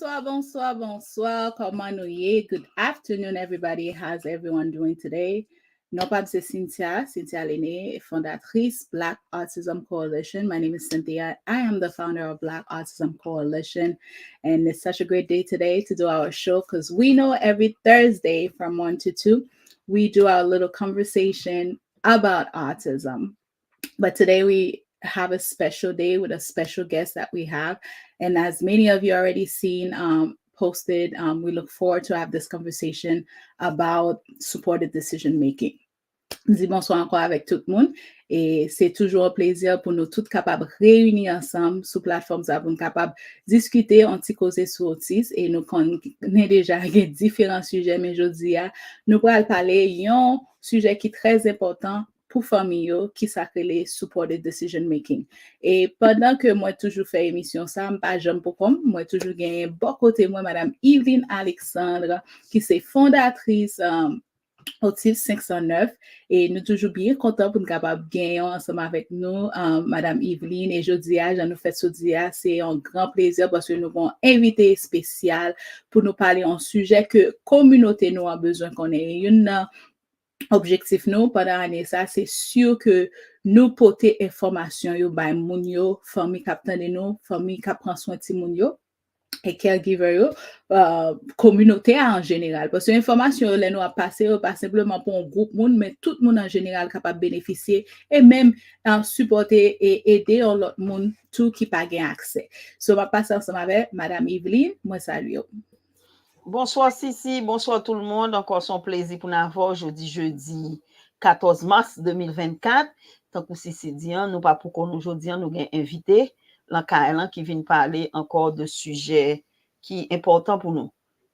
Bonsoir. Comment nous y? Good afternoon, everybody. How's everyone doing today? Non pas c'est Cynthia Lenné, fondatrice Black Autism Coalition. My name is Cynthia. I am the founder of Black Autism Coalition, and it's such a great day today to do our show because we know every Thursday from 1 to 2, we do our little conversation about autism. But today we have a special day with a special guest that we have. And as many of you already seen posted, we look forward to have this conversation about supported decision making. Dis bonsoir encore avec tout le monde. Et c'est toujours un plaisir pour nous tous capables de réunir ensemble sur plateforme pour nous capables de discuter un petit cause sur Otis. Et nous connaissons déjà différents sujets, mais aujourd'hui, nous allons parler d'un sujet qui est très important pour famille qui s'appelle supported decision making. Et pendant que moi toujours fais émission ça, pas jamais pour comme moi toujours gagné bon côté moi madame Yveline Alexandre qui c'est fondatrice Otis 509 et nous toujours bien contents pour nous capable gagner ensemble avec nous madame Yveline et jeudi je nous fait ce dia c'est un grand plaisir parce que nous avons invité spécial pour nous parler un sujet que communauté nous a besoin qu'on ait une objectif nous pendant l'année ça c'est sûr que nous porter information yo by moun yo famille captain de nous famille qui prend soin de moun yo et caregiver yo communauté en général parce que l'information là nous a passé pas simplement pour un groupe monde mais tout le monde en général capable bénéficier et même supporter et aider l'autre monde tout qui pas gain accès. So on va passer ensemble avec madame Yveline, moi salut. Bonsoir Sissi, bonsoir tout le monde. Encore son plaisir pour nous avoir jeudi 14 mars 2024. Tant que Sissi dit, nous pas pour qu'on aujourd'hui nous avons invité l'encaïlan qui vient parler encore de sujets qui est important pour nous.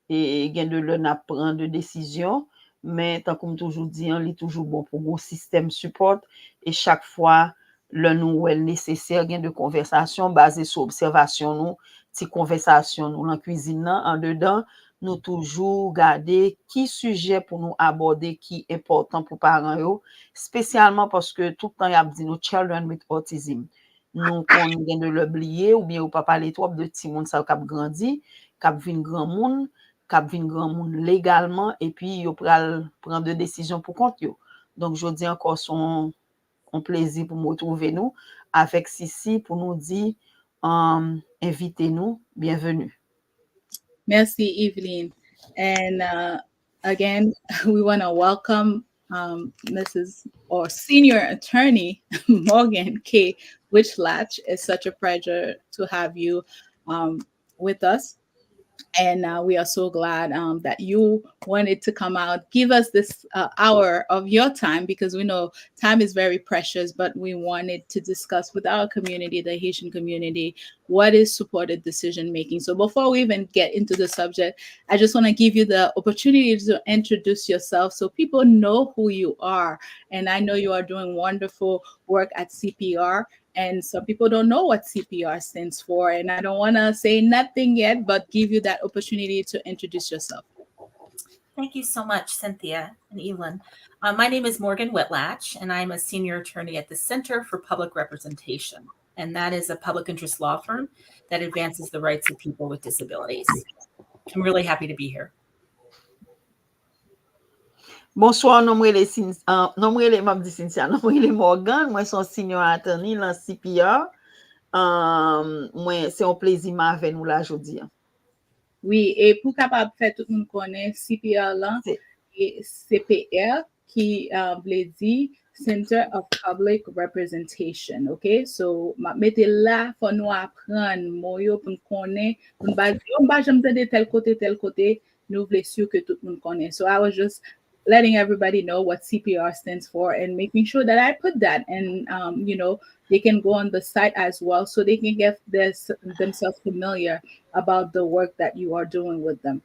Et gain de prendre de décision, mais tant comme toujours dit, il est toujours bon pour un système support et chaque fois le nous est nécessaire gain de conversation basée sur observation nous, petite conversation nous en cuisine en dedans. Nous toujours garder qui sujet pour nous aborder qui est important pour parents yo, spécialement parce que tout le temps y a dit nos children with autism. Nous qu'on vient de le bliye ou bien ou pas parler trop de timoun ça cap grandi, cap vinn grand monde légalement et puis yo pral prendre de décisions pour compte yo. Donc je dis encore son un plaisir pour me retrouver nous avec Sissi pour nous dire invitez-nous, bienvenue. Merci, Evelyn. And again, we want to welcome Mrs. or Senior Attorney Morgan K. Whitlatch. It's such a pleasure to have you with us. And we are so glad that you wanted to come out, give us this hour of your time, because we know time is very precious, but we wanted to discuss with our community, the Haitian community, what is supported decision making. So before we even get into the subject, I just want to give you the opportunity to introduce yourself so people know who you are. And I know you are doing wonderful work at CPR. And some people don't know what CPR stands for. And I don't want to say nothing yet, but give you that opportunity to introduce yourself. Thank you so much, Cynthia and Evelyn. My name is Morgan Whitlatch, and I'm a senior attorney at the Center for Public Representation. And that is a public interest law firm that advances the rights of people with disabilities. I'm really happy to be here. Bonsoir, nombre Morgan, moi son senior attorney dans CPR. Moi c'est un plaisir avec nous là aujourd'hui. Oui, et pour capable faire tout le monde connaît CPR là, et CPR qui veut dire Center of Public Representation, OK? So mettez là pour nous apprendre moyo pour nous connaître, pour nous pas jamais de tel côté, nous voulons sûr que tout le monde connaît. So I was just letting everybody know what CPR stands for and making sure that I put that, and they can go on the site as well so they can get themselves familiar about the work that you are doing with them.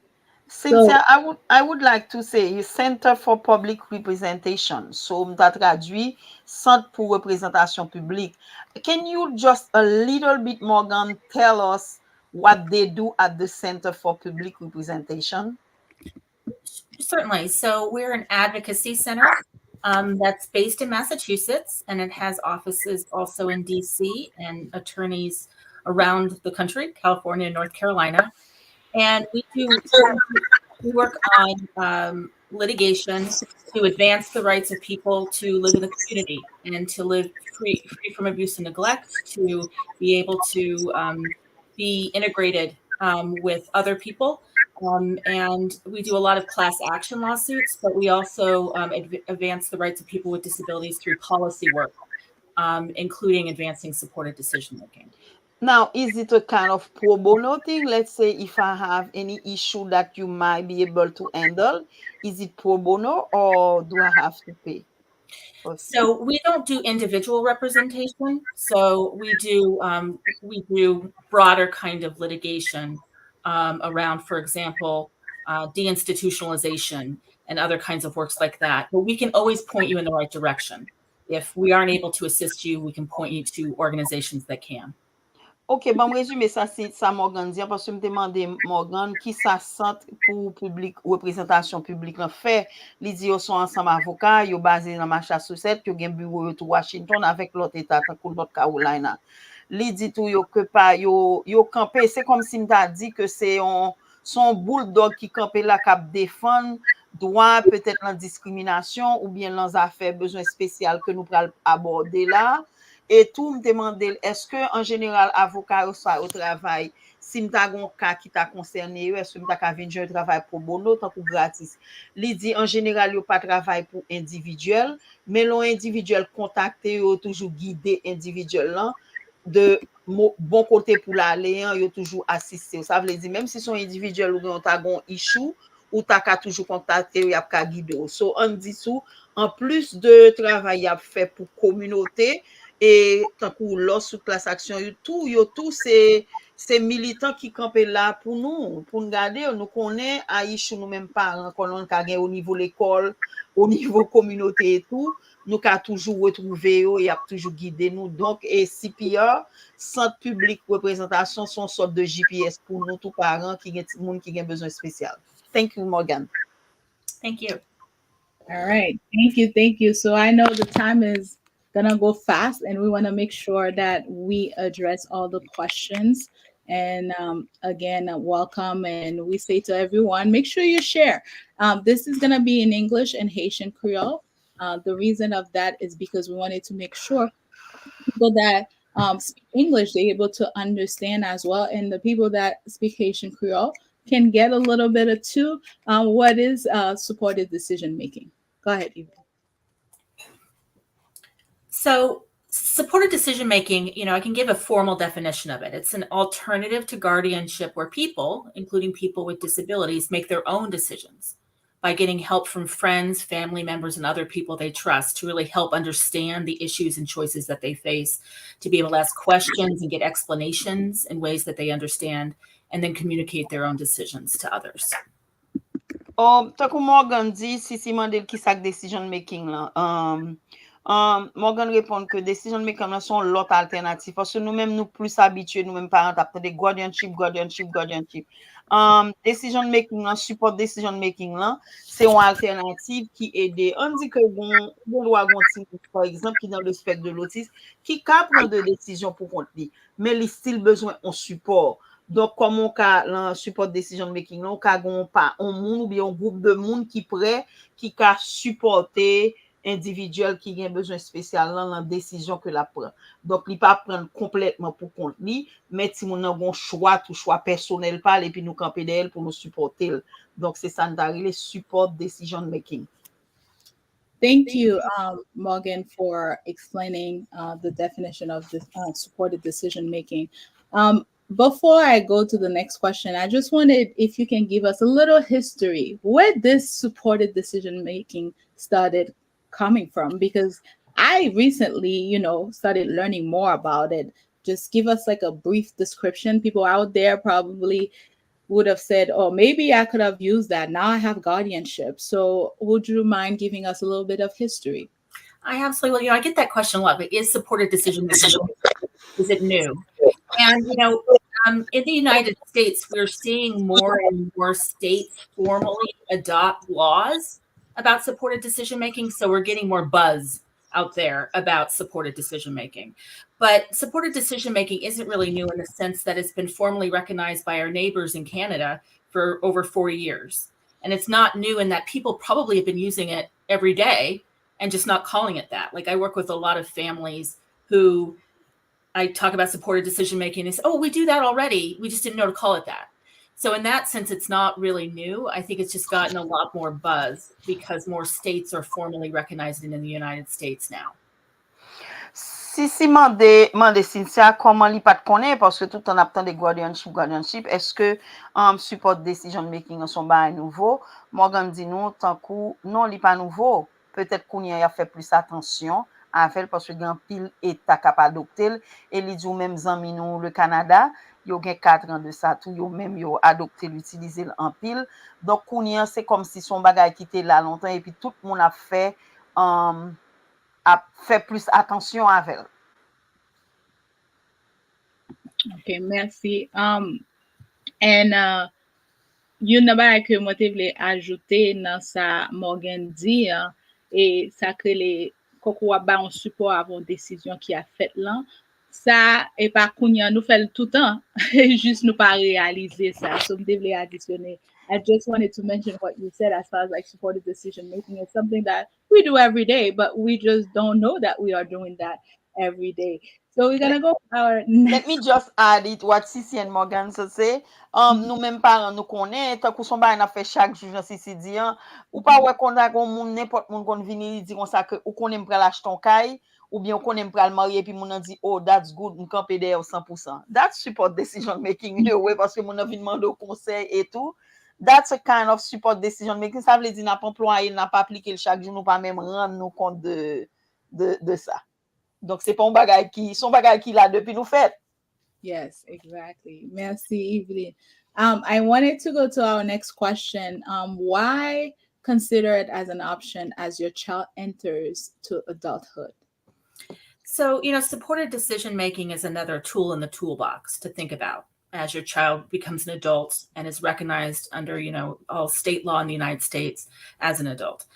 Cynthia, I would like to say Center for Public Representation. So that traduit Centre pour représentation publique. Can you just a little bit, Morgan, tell us what they do at the Center for Public Representation? Certainly. So we're an advocacy center that's based in Massachusetts, and it has offices also in DC and attorneys around the country, California and North Carolina. And we work on litigation to advance the rights of people to live in the community and to live free from abuse and neglect, to be able to be integrated with other people. And we do a lot of class action lawsuits, but we also advance the rights of people with disabilities through policy work, including advancing supported decision making. Now, is it a kind of pro bono thing? Let's say if I have any issue that you might be able to handle, is it pro bono or do I have to pay? So we don't do individual representation. So we do broader kind of litigation around, for example, deinstitutionalization and other kinds of works like that. But we can always point you in the right direction. If we aren't able to assist you, we can point you to organizations that can. Ok, bon, rezume sa Morgan diyan, parce que me demande Morgan qui sa sent pour public, représentation publique lan fait. Li di yo son ensemble avocat, yo basé dans Massachusetts, yo gen bureau yo tout Washington avec l'autre état, pour l'autre Carolina. Li di tout yo que pas yo campé, c'est comme si m'ta dit que c'est son bulldog qui campé là cap défendre droit peut-être la discrimination ou bien leurs affaires besoin spécial que nous pral aborder là. Et tout me demandait, est-ce que en général, avocat au travail, si m'ta gon cas qui t'a concerné, est-ce que m'ta ka venir travail pour bono, tant que gratis? Li dit, en général, yo pas travail pour individuel, mais l'on individuel contacté, yo toujours guidé individuel là, de bon côté pour l'aller, yo toujours assisté. Ça veut dire, même si son individuel ou ta gon issue, ou ta ka toujours contacté, y a ka guidé. So, on dit sous, en plus de travail y a fait pour communauté, et tant que l'os sous classe action, yo tout c'est militants qui campent là pour nous garder, nous connaît Aïchou nous même parents qu'on ka gen au niveau l'école, au niveau communauté et tout, nous ka toujours retrouver yo et a toujours guider nous. Donc et CPR, centre public représentation, sont sorte de GPS pour nous tous parents qui gen monde qui gen besoin spécial. Thank you, Morgan. Thank you. All right. Thank you. So I know the time is gonna go fast, and we want to make sure that we address all the questions. And again, welcome. And we say to everyone, make sure you share. This is gonna be in English and Haitian Creole. The reason of that is because we wanted to make sure people that speak English they're able to understand as well, and the people that speak Haitian Creole can get a little bit of too. What is supported decision making? Go ahead, Eva. So supported decision making, I can give a formal definition of it. It's an alternative to guardianship where people, including people with disabilities, make their own decisions by getting help from friends, family members, and other people they trust to really help understand the issues and choices that they face, to be able to ask questions and get explanations in ways that they understand, and then communicate their own decisions to others. Tant que Morgan dit, si mandel qui sak decision making là, Morgan répond que decision making là sont l'autre alternative parce que nous-mêmes nous plus habitués nous-mêmes parents à des guardianship. Decision making là, support decision making là, c'est une alternative qui aide. On dit que bon loi par exemple qui dans le spectre de l'autisme qui prend de décisions pour compte lui, mais il still besoin un support. Donc, comme on a support decision making, on a un monde ou bien un groupe de monde qui prêt, qui a supporté individuel qui a besoin spécial dans la décision que la prend. Donc, il pas prendre complètement pour compte lui, mais si on a un choix, tout choix personnel par et puis nous camper d'elle pour nous supporter. Donc, c'est ça le support decision making. Thank you, Morgan, for explaining the definition of this supported decision making. Before I go to the next question, I just wanted if you can give us a little history where this supported decision making started coming from, because I recently, started learning more about it. Just give us like a brief description. People out there probably would have said, oh, maybe I could have used that. Now I have guardianship. So would you mind giving us a little bit of history? I absolutely will. I get that question a lot, but is supported decision making, is it new? And, in the United States, we're seeing more and more states formally adopt laws about supported decision making. So we're getting more buzz out there about supported decision making. But supported decision making isn't really new in the sense that it's been formally recognized by our neighbors in Canada for over 4 years. And it's not new in that people probably have been using it every day and just not calling it that. Like I work with a lot of families who I talk about supported decision making. They say, oh, we do that already. We just didn't know to call it that. So in that sense, it's not really new. I think it's just gotten a lot more buzz because more states are formally recognizing it in the United States now. Si mande Cynthia, comment li pat konnen, parce que tout en aptan de gadyenship, est-ce que support decision making son ba nouveau? Morgan dit non, tant kou, non li pas nouveau. Peut-être qu'on y a fait plus attention à faire parce que gen pile état capable adopter et li dit ou même zanmi nou le Canada, yo gen 4 ans de ça tout, yo même yo adopté l'utiliser en pile. Donc qu'on y a c'est comme si son bagage qui était là longtemps et puis tout le monde a fait plus attention avec. Okay, merci. And yon nabay ke mwen te vle ajoute nan sa Morgan di, et sa ke le koko wap ba on support avon desizyon ki a fet lan, sa e pa kounyan nou fel toutan, juste nou pa realize sa. So mwen te vle adisyone. I just wanted to mention what you said as far as like supported decision making. It's something that we do every day, but we just don't know that we are doing that every day. So we're gonna go to our next. Let me just add it what Sisi and Morgan say. Nou même parents nous connaît, tant qu'on son ba na fait chaque jour dans Sisi di an, ou pas ouais qu'on a moun n'importe moun kon vini di kon ça que ou qu'on aime pral acheter ton caille ou bien ou qu'on aime pral marier puis moun an dit oh that's good, on camper derrière 100%. That's support decision making ouais parce que moun an vinn demander conseil et tout. That's a kind of support decision making. Ça veut dire n'a pas employé, n'a pas appliqué chaque jour, nous pas même rendre nous compte de ça. Donc, c'est pas un bagage qui là depuis nous fait. Yes, exactly. Merci, Evelyn. I wanted to go to our next question. Why consider it as an option as your child enters to adulthood? So, supported decision making is another tool in the toolbox to think about as your child becomes an adult and is recognized under, all state law in the United States as an adult.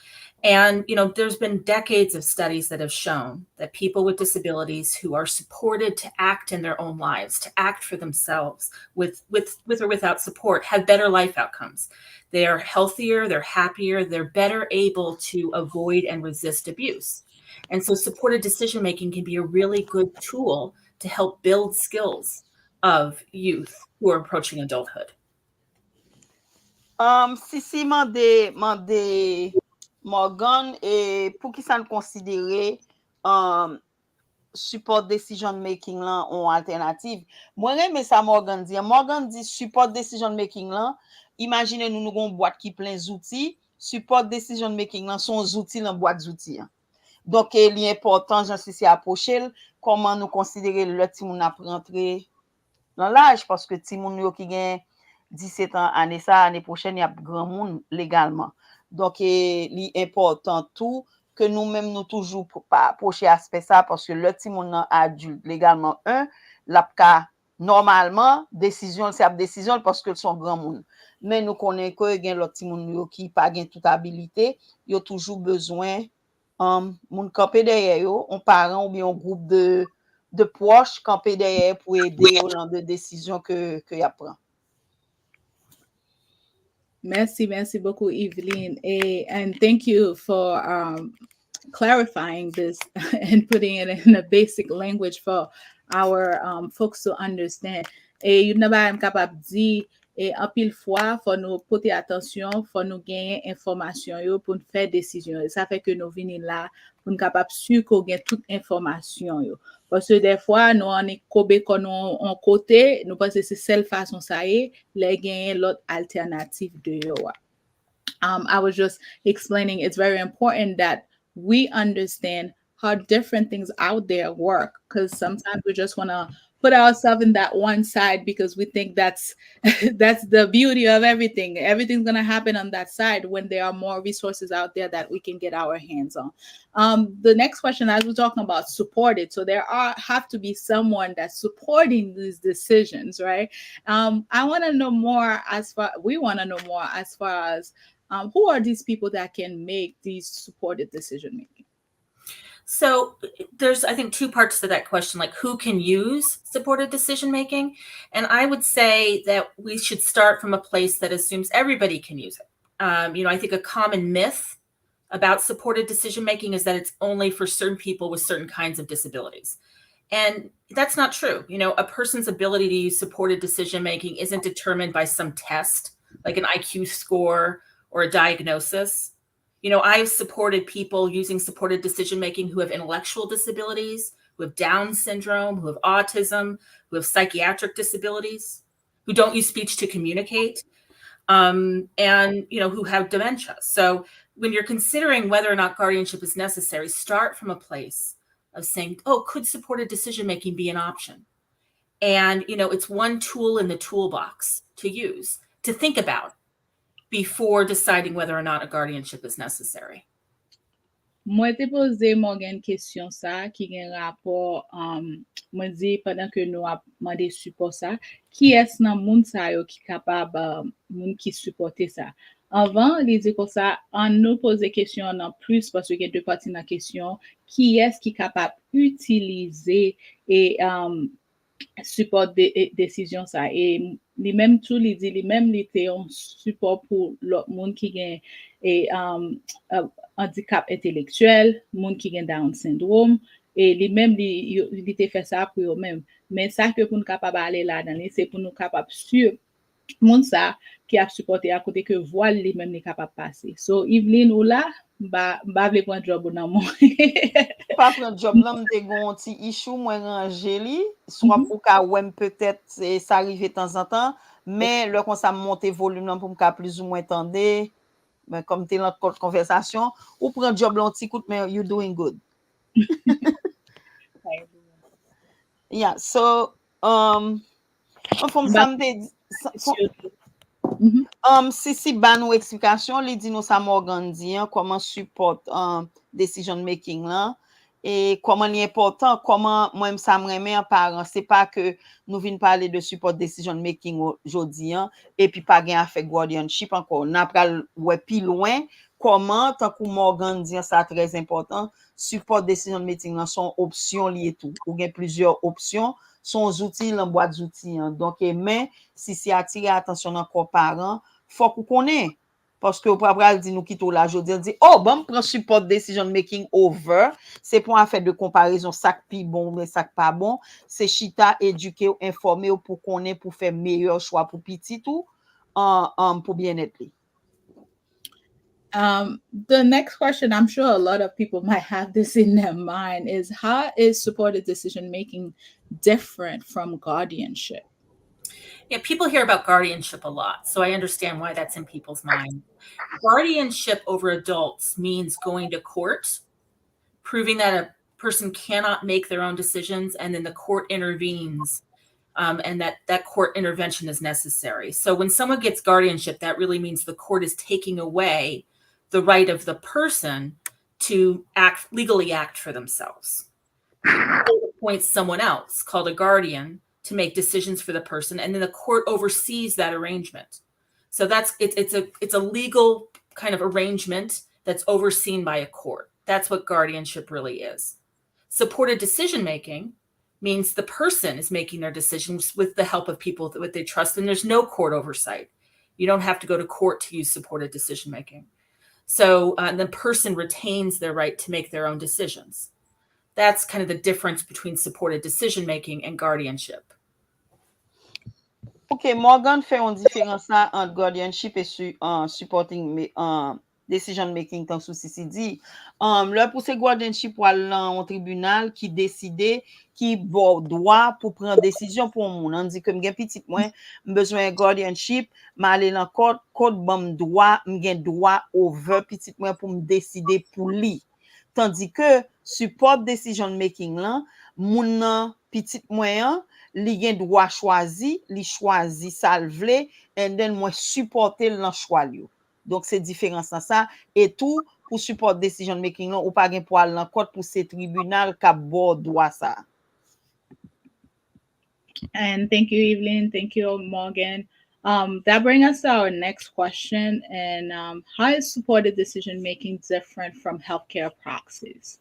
And, there's been decades of studies that have shown that people with disabilities who are supported to act in their own lives, to act for themselves with or without support, have better life outcomes. They are healthier, they're happier, they're better able to avoid and resist abuse. And so supported decision making can be a really good tool to help build skills of youth who are approaching adulthood. Sisi mande Morgan, et pour qui ça ne considérer support decision making là en alternative. Moi mais ça Morgan dit support decision making là, imaginez nous avons une boîte qui plein d'outils, support decision making là sont outils dans boîte d'outils. Donc il est important j'en suis approcher comment nous considérer le timoun a rentrer dans l'âge parce que timoun yo qui gagne 17 ans année prochaine il y a grand monde légalement. Donc, il est important tout que nous-mêmes nous toujours pas approcher aspect ça parce que le petit monde adulte légalement l'apka normalement décision c'est décision parce que sont grand monde. Mais nous connaissons que gen l'autre petit monde qui pas gen toute habilité, il a toujours besoin moun camper derrière yo, un parent ou bien un groupe de proches camper derrière pour aider dans de décisions que y a prend. Merci beaucoup, Evelyn. And thank you for clarifying this and putting it in a basic language for our folks to understand. Et yon naba m kapab di, en pile fois, faut nous porter attention, faut nous gagner information yo pour nous faire décision. Et ça fait que nous venons là pour nous capable sûr qu'on gagne toute information yo. Parce que des fois, nous on est kobe qu'on on côté, nous pensons que c'est seule façon ça y est, les gagner l'autre alternative de yo. I was just explaining it's very important that we understand how different things out there work, because sometimes we just want to put ourselves in that one side because we think that's the beauty of everything. Everything's going to happen on that side when there are more resources out there that we can get our hands on. The next question, as we're talking about supported, so there have to be someone that's supporting these decisions, right? We want to know more as far as who are these people that can make these supported decision making? So there's, I think, two parts to that question, like who can use supported decision making? And I would say that we should start from a place that assumes everybody can use it. I think a common myth about supported decision making is that it's only for certain people with certain kinds of disabilities. And that's not true. A person's ability to use supported decision making isn't determined by some test, like an IQ score or a diagnosis. I've supported people using supported decision making who have intellectual disabilities, who have Down syndrome, who have autism, who have psychiatric disabilities, who don't use speech to communicate, and who have dementia. So when you're considering whether or not guardianship is necessary, start from a place of saying, oh, could supported decision making be an option? And it's one tool in the toolbox to use, to think about before deciding whether or not a guardianship is necessary. Mwen te pose Morgan question sa ki gen rapport mwen di pendant que nou ap mande support sa, ki es nan moun sa yo ki kapab moun ki supporte sa. Avant, li di kon sa, an nou pose question nan plus parce que gen deux parties nan question, ki es ki kapab utilize et support desizyon sa. Et li même tout li di, li même li te yon support pour l'autre moun ki gen handicap intellectuel, moun ki gen Down syndrome, et li même li te fait ça pour yo même. Mais ça que pour nous capable aller là dans c'est pour nous capable sur moun ça qui a supporté à côté que voile li même li capable passer. So Evelyn ou là ba vle prendre job nan mon. Pas prendre job là m'te gon ti issue moi ranger li, soit pour ka wèm peut-être ça arrive de temps en temps, mais le kon ça monter volume là pour m'ka plus ou moins tendre. Ben, comme tu es dans notre conversation, ou prendre job là, tu écoutes, mais you're doing good. Yeah, so, from something, si ban ou explication, li di nou sa Morgan di, comment support decision making là, et comment li important, comment moi ça me remet en parent, c'est pas que nous venons parler de support decision making aujourd'hui, et puis pas gen affect guardianship encore, n'a pral ouais plus loin, comment tant que Morgan dit ça très important, support decision making là son option lié tout, ou gen plusieurs options, son outils dans boîte d'outils, donc mais si attirer attention encore parents, faut qu'on connaisse. Parce que pour après dit nous quitter là je dis oh bon prend support decision making over, c'est pour un fait de comparaison ça pi bon mais ça pas bon, c'est chita éduquer informer pour connaître pour faire meilleur choix pour petit tout pour bien-être. The next question, I'm sure a lot of people might have this in their mind, is how is supported decision making different from guardianship? Yeah, people hear about guardianship a lot, so I understand why that's in people's mind. Guardianship over adults means going to court, proving that a person cannot make their own decisions, and then the court intervenes, and that court intervention is necessary. So when someone gets guardianship, that really means the court is taking away the right of the person to legally act for themselves. The court appoints someone else called a guardian to make decisions for the person, and then the court oversees that arrangement. So it's a legal kind of arrangement that's overseen by a court. That's what guardianship really is. Supported decision making means the person is making their decisions with the help of people that they trust, and there's no court oversight. You don't have to go to court to use supported decision making. So the person retains their right to make their own decisions. That's kind of the difference between supported decision making and guardianship. Ok, Morgan fait une différence là entre guardianship et supporting decision making tant sous si dit. Là pour ces guardianship pour aller au tribunal qui décide qui droit pour prendre décision pour moun. On dit que m'gen petit moins besoin guardianship, m'aller dans code bon droit, m'gen droit over petit moins pour me décider pour lui. Tandis que support decision making là, moun petit moyen li gen droit choisi, li choisi ça le vle, and then moi supporter dans choix li. Donc c'est différence dans ça et tout pour support decision making là ou pas gen pour aller en court pour ces tribunal ka bo droit ça. And thank you, Evelyn. Thank you, Morgan. That brings us to our next question. And how is supported decision making different from healthcare proxies?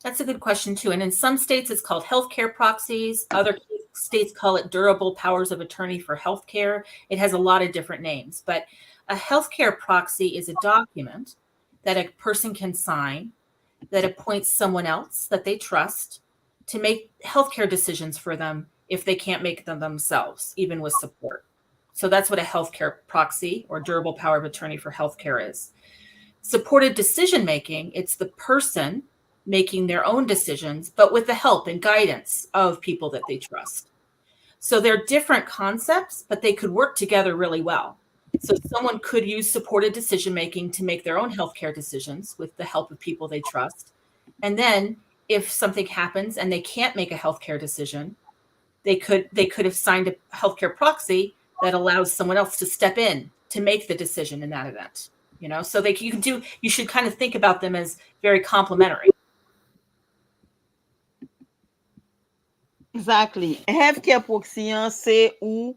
That's a good question too. And in some states, it's called healthcare proxies. Other states call it durable powers of attorney for healthcare. It has a lot of different names, but a healthcare proxy is a document that a person can sign that appoints someone else that they trust to make healthcare decisions for them if they can't make them themselves, even with support. So that's what a healthcare proxy or durable power of attorney for healthcare is. Supported decision-making, it's the person making their own decisions, but with the help and guidance of people that they trust. So they're different concepts, but they could work together really well. So someone could use supported decision-making to make their own healthcare decisions with the help of people they trust. And then if something happens and they can't make a healthcare decision, they could have signed a healthcare proxy that allows someone else to step in to make the decision in that event. You know, so you should kind of think about them as very complementary. Exactly. Healthcare proxy, c'est où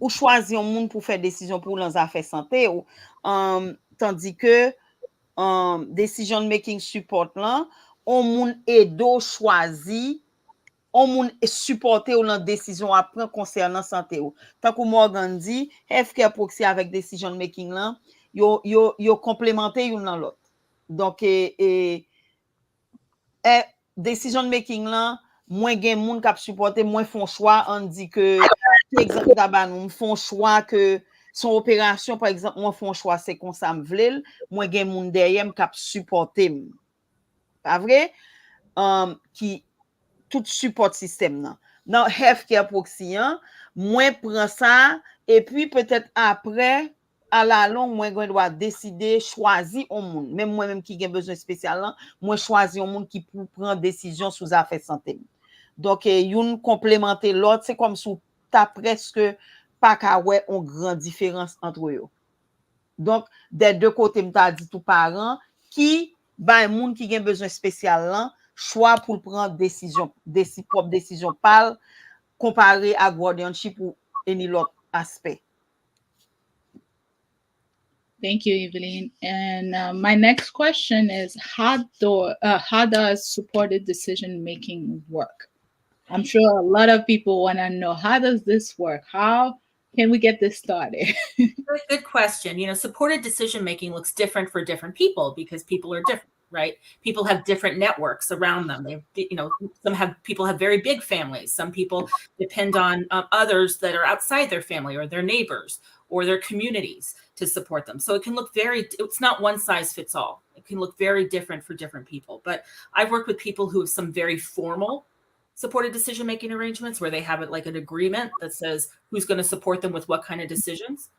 choisi un monde pour faire décision pour les affaires santé, tandis que decision making support là, on monde aido choisi, on monde supporter ou la décision à prendre concernant santé ou. Tant que Morgan dit, healthcare proxy avec decision making là, yo complémenté une dans l'autre. Donc decision making là, moins gen moun k'ap supporter, moins font choix, on dit que par exemple d'abord nous font choix que son opération par exemple, moi font choix c'est comme ça m'vle, moins gen moun derrière k'ap supporter. Pas vrai? Qui tout support système nan. Dans healthcare proxy, moins prend ça et puis peut-être après à la longue, moi, je dois décider, choisir un monde. Même moi-même qui a besoin spécial, moi, choisir un monde qui peut prendre décision sur les affaires santé. Donc, une complémenter l'autre, c'est comme si tu as presque pas qu'à ouais, une grande différence entre eux. Donc, des deux côtés, je t'ai dit tout parent, qui, un monde qui a besoin spécial, choix pour prendre décision, propre décision parle, comparé à guardianship ou any autre aspect. Thank you, Evelyn. And my next question is, how does supported decision-making work? I'm sure a lot of people want to know, how does this work? How can we get this started? Good question. You know, supported decision-making looks different for different people because people are different, right? People have different networks around them. They, you know, people have very big families. Some people depend on others that are outside their family or their neighbors or their communities to support them. So it can look it's not one size fits all. It can look very different for different people. But I've worked with people who have some very formal supported decision-making arrangements where they have it like an agreement that says who's going to support them with what kind of decisions.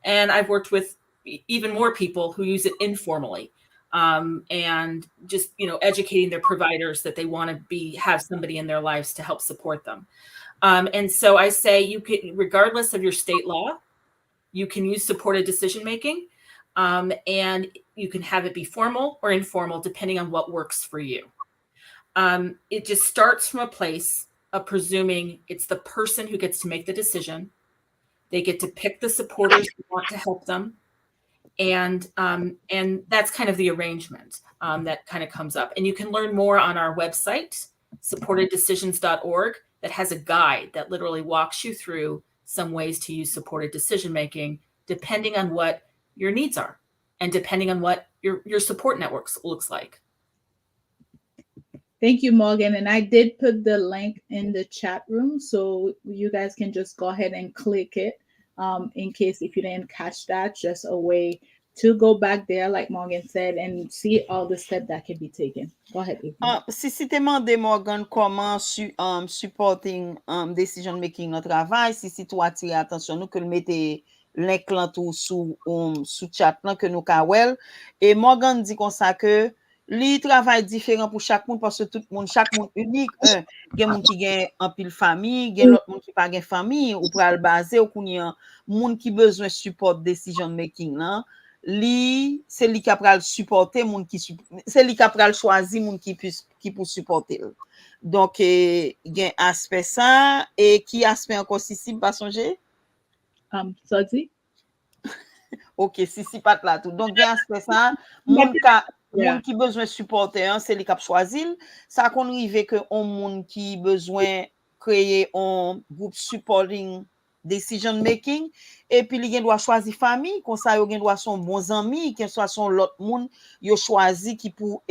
And I've worked with even more people who use it informally and just, you know, educating their providers that they want to have somebody in their lives to help support them. And so I say you can, regardless of your state law, you can use supported decision-making, and you can have it be formal or informal, depending on what works for you. It just starts from a place of presuming it's the person who gets to make the decision. They get to pick the supporters who want to help them. And that's kind of the arrangement that kind of comes up. And you can learn more on our website, supporteddecisions.org, that has a guide that literally walks you through some ways to use supported decision-making, depending on what your needs are and depending on what your support networks looks like. Thank you, Morgan. And I did put the link in the chat room, so you guys can just go ahead and click it in case if you didn't catch that, just a way to go back there, like Morgan said, and see all the steps that can be taken. Go ahead, Evelyn. Si te mande Morgan comment supporting decision making dans travail, si tu attire attention nous que le mette link là tout sous chat là que nous ka wel et Morgan dit comme ça que li travail différent pour chaque monde parce que tout monde chaque monde unique gen moun qui gen en pile famille, gen l'autre monde qui pas gen famille ou pral basé ou kouni monde qui besoin support decision making là. C'est lui qui a supporter moun qui c'est lui qui a choisi moun qui pour supporter. Donc il y a un aspect ça et qui aspect encore si pas songer? Sodi? OK, si pas là tout. Donc il y a un aspect ça moun ka Moun qui besoin supporter, c'est li k'ap choisir. Ça qu'on rive que on moun qui besoin créer un groupe supporting decision making et puis li gen doit choisir famille comme ça yo gen doit son bon zanmi qui soit son l'autre moun yo choisi qui pour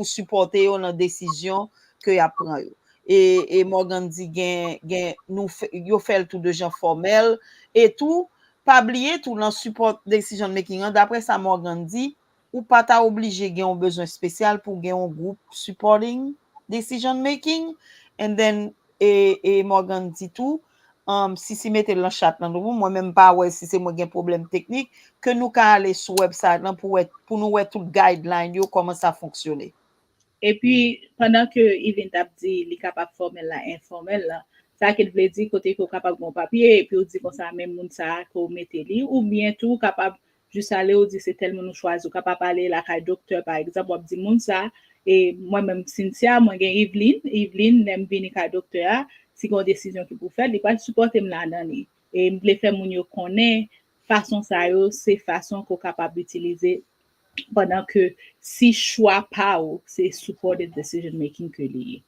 supporter yo dans décision que y a prend yo. Et Morgan dit gen nous yo fait tout de gens formel et tout pas oublier tout dans support decision making d'après ça Morgan dit ou pas ta obligé gen un besoin spécial pour gen un groupe supporting decision making and then et Morgan dit tout si mettez dans chat là moi même pas ouais si c'est moi gen problème technique que nous ka aller sur website là pour nous voir tout guideline yo comment ça fonctionner. Et puis pendant que Yvin t'a dit li capable formel là informel là ça qu'il veut dire côté ko capable bon papier et puis on dit comme ça même moun ça ko mettez li ou bien tout capable juste aller ou dire c'est tel moun choisi ou capable aller la ka docteur par exemple on dit moun ça et moi même Cynthia moi gen Evelyn n'aime venir ka docteur si gon décision qui pour faire il pas supporter me là dedans et me le faire moun yo connaît façon ça yo c'est façon qu'on capable utiliser pendant que si choix pas c'est supported decision making que lié.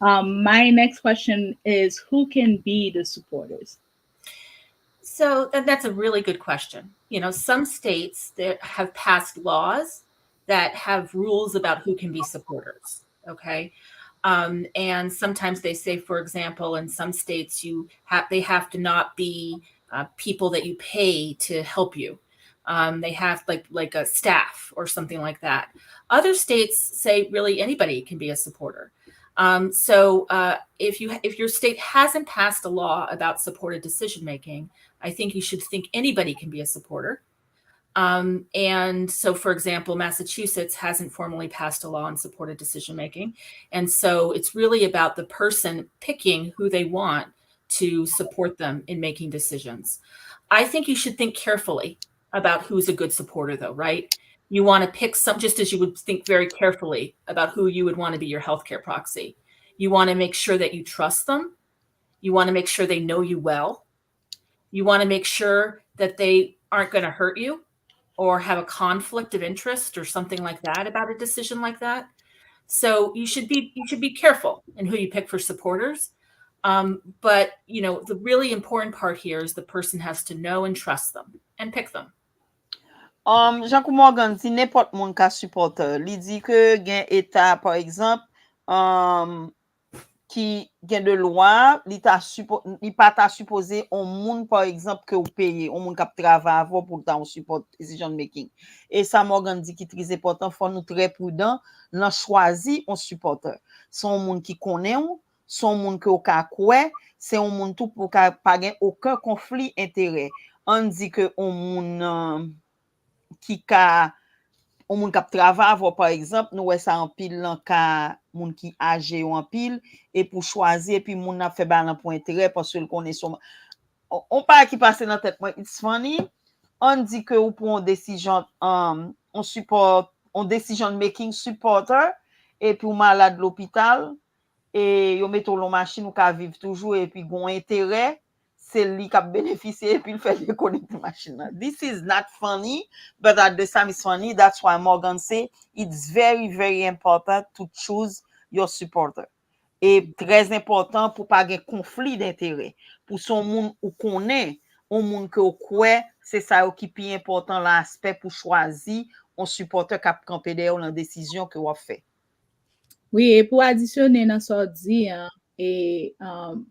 My next question is who can be the supporters? So that's a really good question. You know, some states that have passed laws that have rules about who can be supporters. Okay. And sometimes they say, for example, in some states they have to not be people that you pay to help you. They have like a staff or something like that. Other states say really anybody can be a supporter. So if your state hasn't passed a law about supported decision making, I think you should think anybody can be a supporter. And so, for example, Massachusetts hasn't formally passed a law on supported decision making, and so it's really about the person picking who they want to support them in making decisions. I think you should think carefully about who's a good supporter, though, right? You want to pick some, just as you would think very carefully about who you would want to be your healthcare proxy. You want to make sure that you trust them. You want to make sure they know you well. You want to make sure that they aren't going to hurt you or have a conflict of interest or something like that about a decision like that. So you should be careful in who you pick for supporters. But you know, the really important part here is the person has to know and trust them and pick them. Jean-Kou Morgan dit n'importe moun ka supporter. Li dit que gen état par exemple qui gen de loi, li pas ta supposé on moun par exemple que ou payer, on moun k'ap travail avant pour ta on support decision making. Et ça Morgan dit qui très important, faut nous très prudent, l'on choisi on supporter. Son moun qui connaît ou, son moun que ou ka koué, c'est un moun tout pour ka pas gen aucun conflit intérêt. On dit que on moun qui ka on moun k'ap travail avant par exemple, nous ouais ça en pile lan ka moun qui âgé ou en pile et pour choisir et puis moun n'a fait balan pour intérêt parce que connaît son on pas qui passe dans tête moi it's funny on dit que ou pour une décision on support on decision making supporter et pour malade de l'hôpital et yo metto l'on machine ou ka vivre toujours et puis gon intérêt c'est lui qui a bénéficié et puis il fait déconnecter machine. This is not funny, but at the time it's funny. That's why Morgan say it's very, very important to choose your supporter. Et très important pour pas avoir conflit d'intérêt. Pour son monde ou connaît, on monde que ou quoi, c'est ça qui est plus important l'aspect pour choisir un supporter qui a campé derrière la décision que vous fait. Oui, et pour additionner dans ce dit, et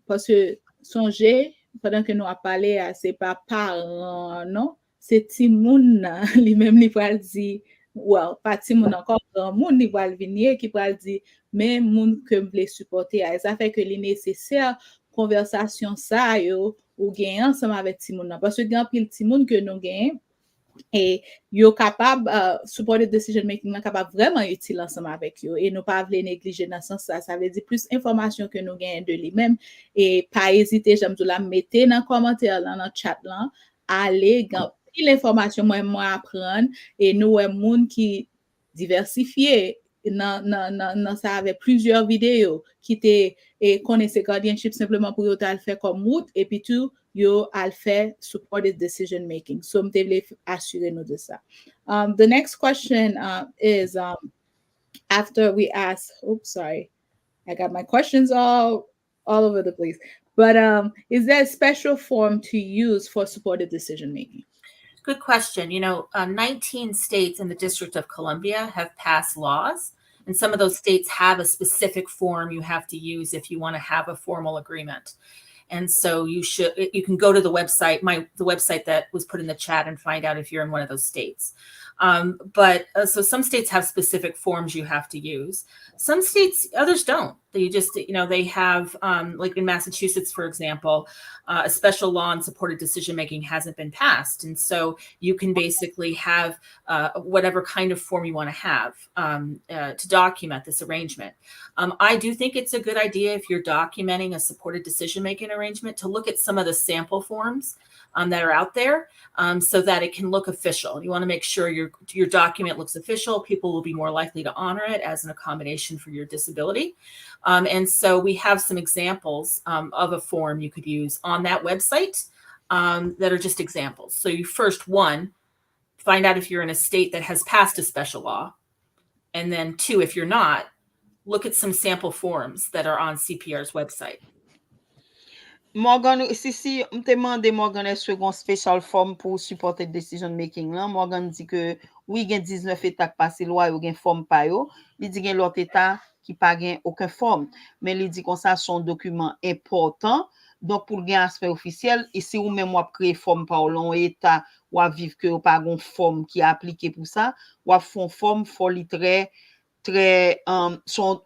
parce que songez pendant que nous a parlé, c'est pas parent, non? C'est timoun, lui-même, il va dire, well, pas timoun encore, moun, il va venir, qui va dire, mais moun que me supporter, ça fait que les nécessaires conversation ça, yo, ou gagne ensemble avec timoun, parce que grand pile timoun que nous gagne, et yo capable supported decision making capable vraiment utile ensemble avec yo et nous pas vle négliger dans sens ça veut dire plus information que nous gagne de lui-même et pas hésiter j'aime tout la mettez dans commentaire là dans chat là aller gan pile information moi apprendre et nous monde qui diversifié dans ça avec plusieurs vidéos qui te et connaissez gadyenship simplement pour yo t'al faire comme route et puis tout yo al fait supported decision making. So m'te vle assurer nous de ça. The next question is after we ask, oops, sorry, I got my questions all over the place. But is there a special form to use for supported decision making? Good question. 19 states in the District of Columbia have passed laws, and some of those states have a specific form you have to use if you want to have a formal agreement. And so you can go to the website, the website that was put in the chat, and find out if you're in one of those states. So some states have specific forms you have to use. Some states, others don't. They just, they have, like in Massachusetts, for example, a special law on supported decision-making hasn't been passed. And so you can basically have whatever kind of form you want to have to document this arrangement. I do think it's a good idea, if you're documenting a supported decision-making arrangement, to look at some of the sample forms that are out there, so that it can look official. You want to make sure your document looks official. People will be more likely to honor it as an accommodation for your disability. And so we have some examples of a form you could use on that website that are just examples. So you first, find out if you're in a state that has passed a special law. And then 2, if you're not, look at some sample forms that are on CPR's website. Morgan, si m'te mande Morgan est-ce gon special form pour supporter decision making là. Morgan dit que oui gen 19 états passé loi yo gen form pa yo. Li dit gen l'autre état qui pa gen aucun form. Mais li dit comme ça son document important. Donc pour gen aspect officiel, et si ou même ou créer form pa ou l'on état ou a vivre que ou pa gon form qui appliqué pour ça, ou a font form faut li très son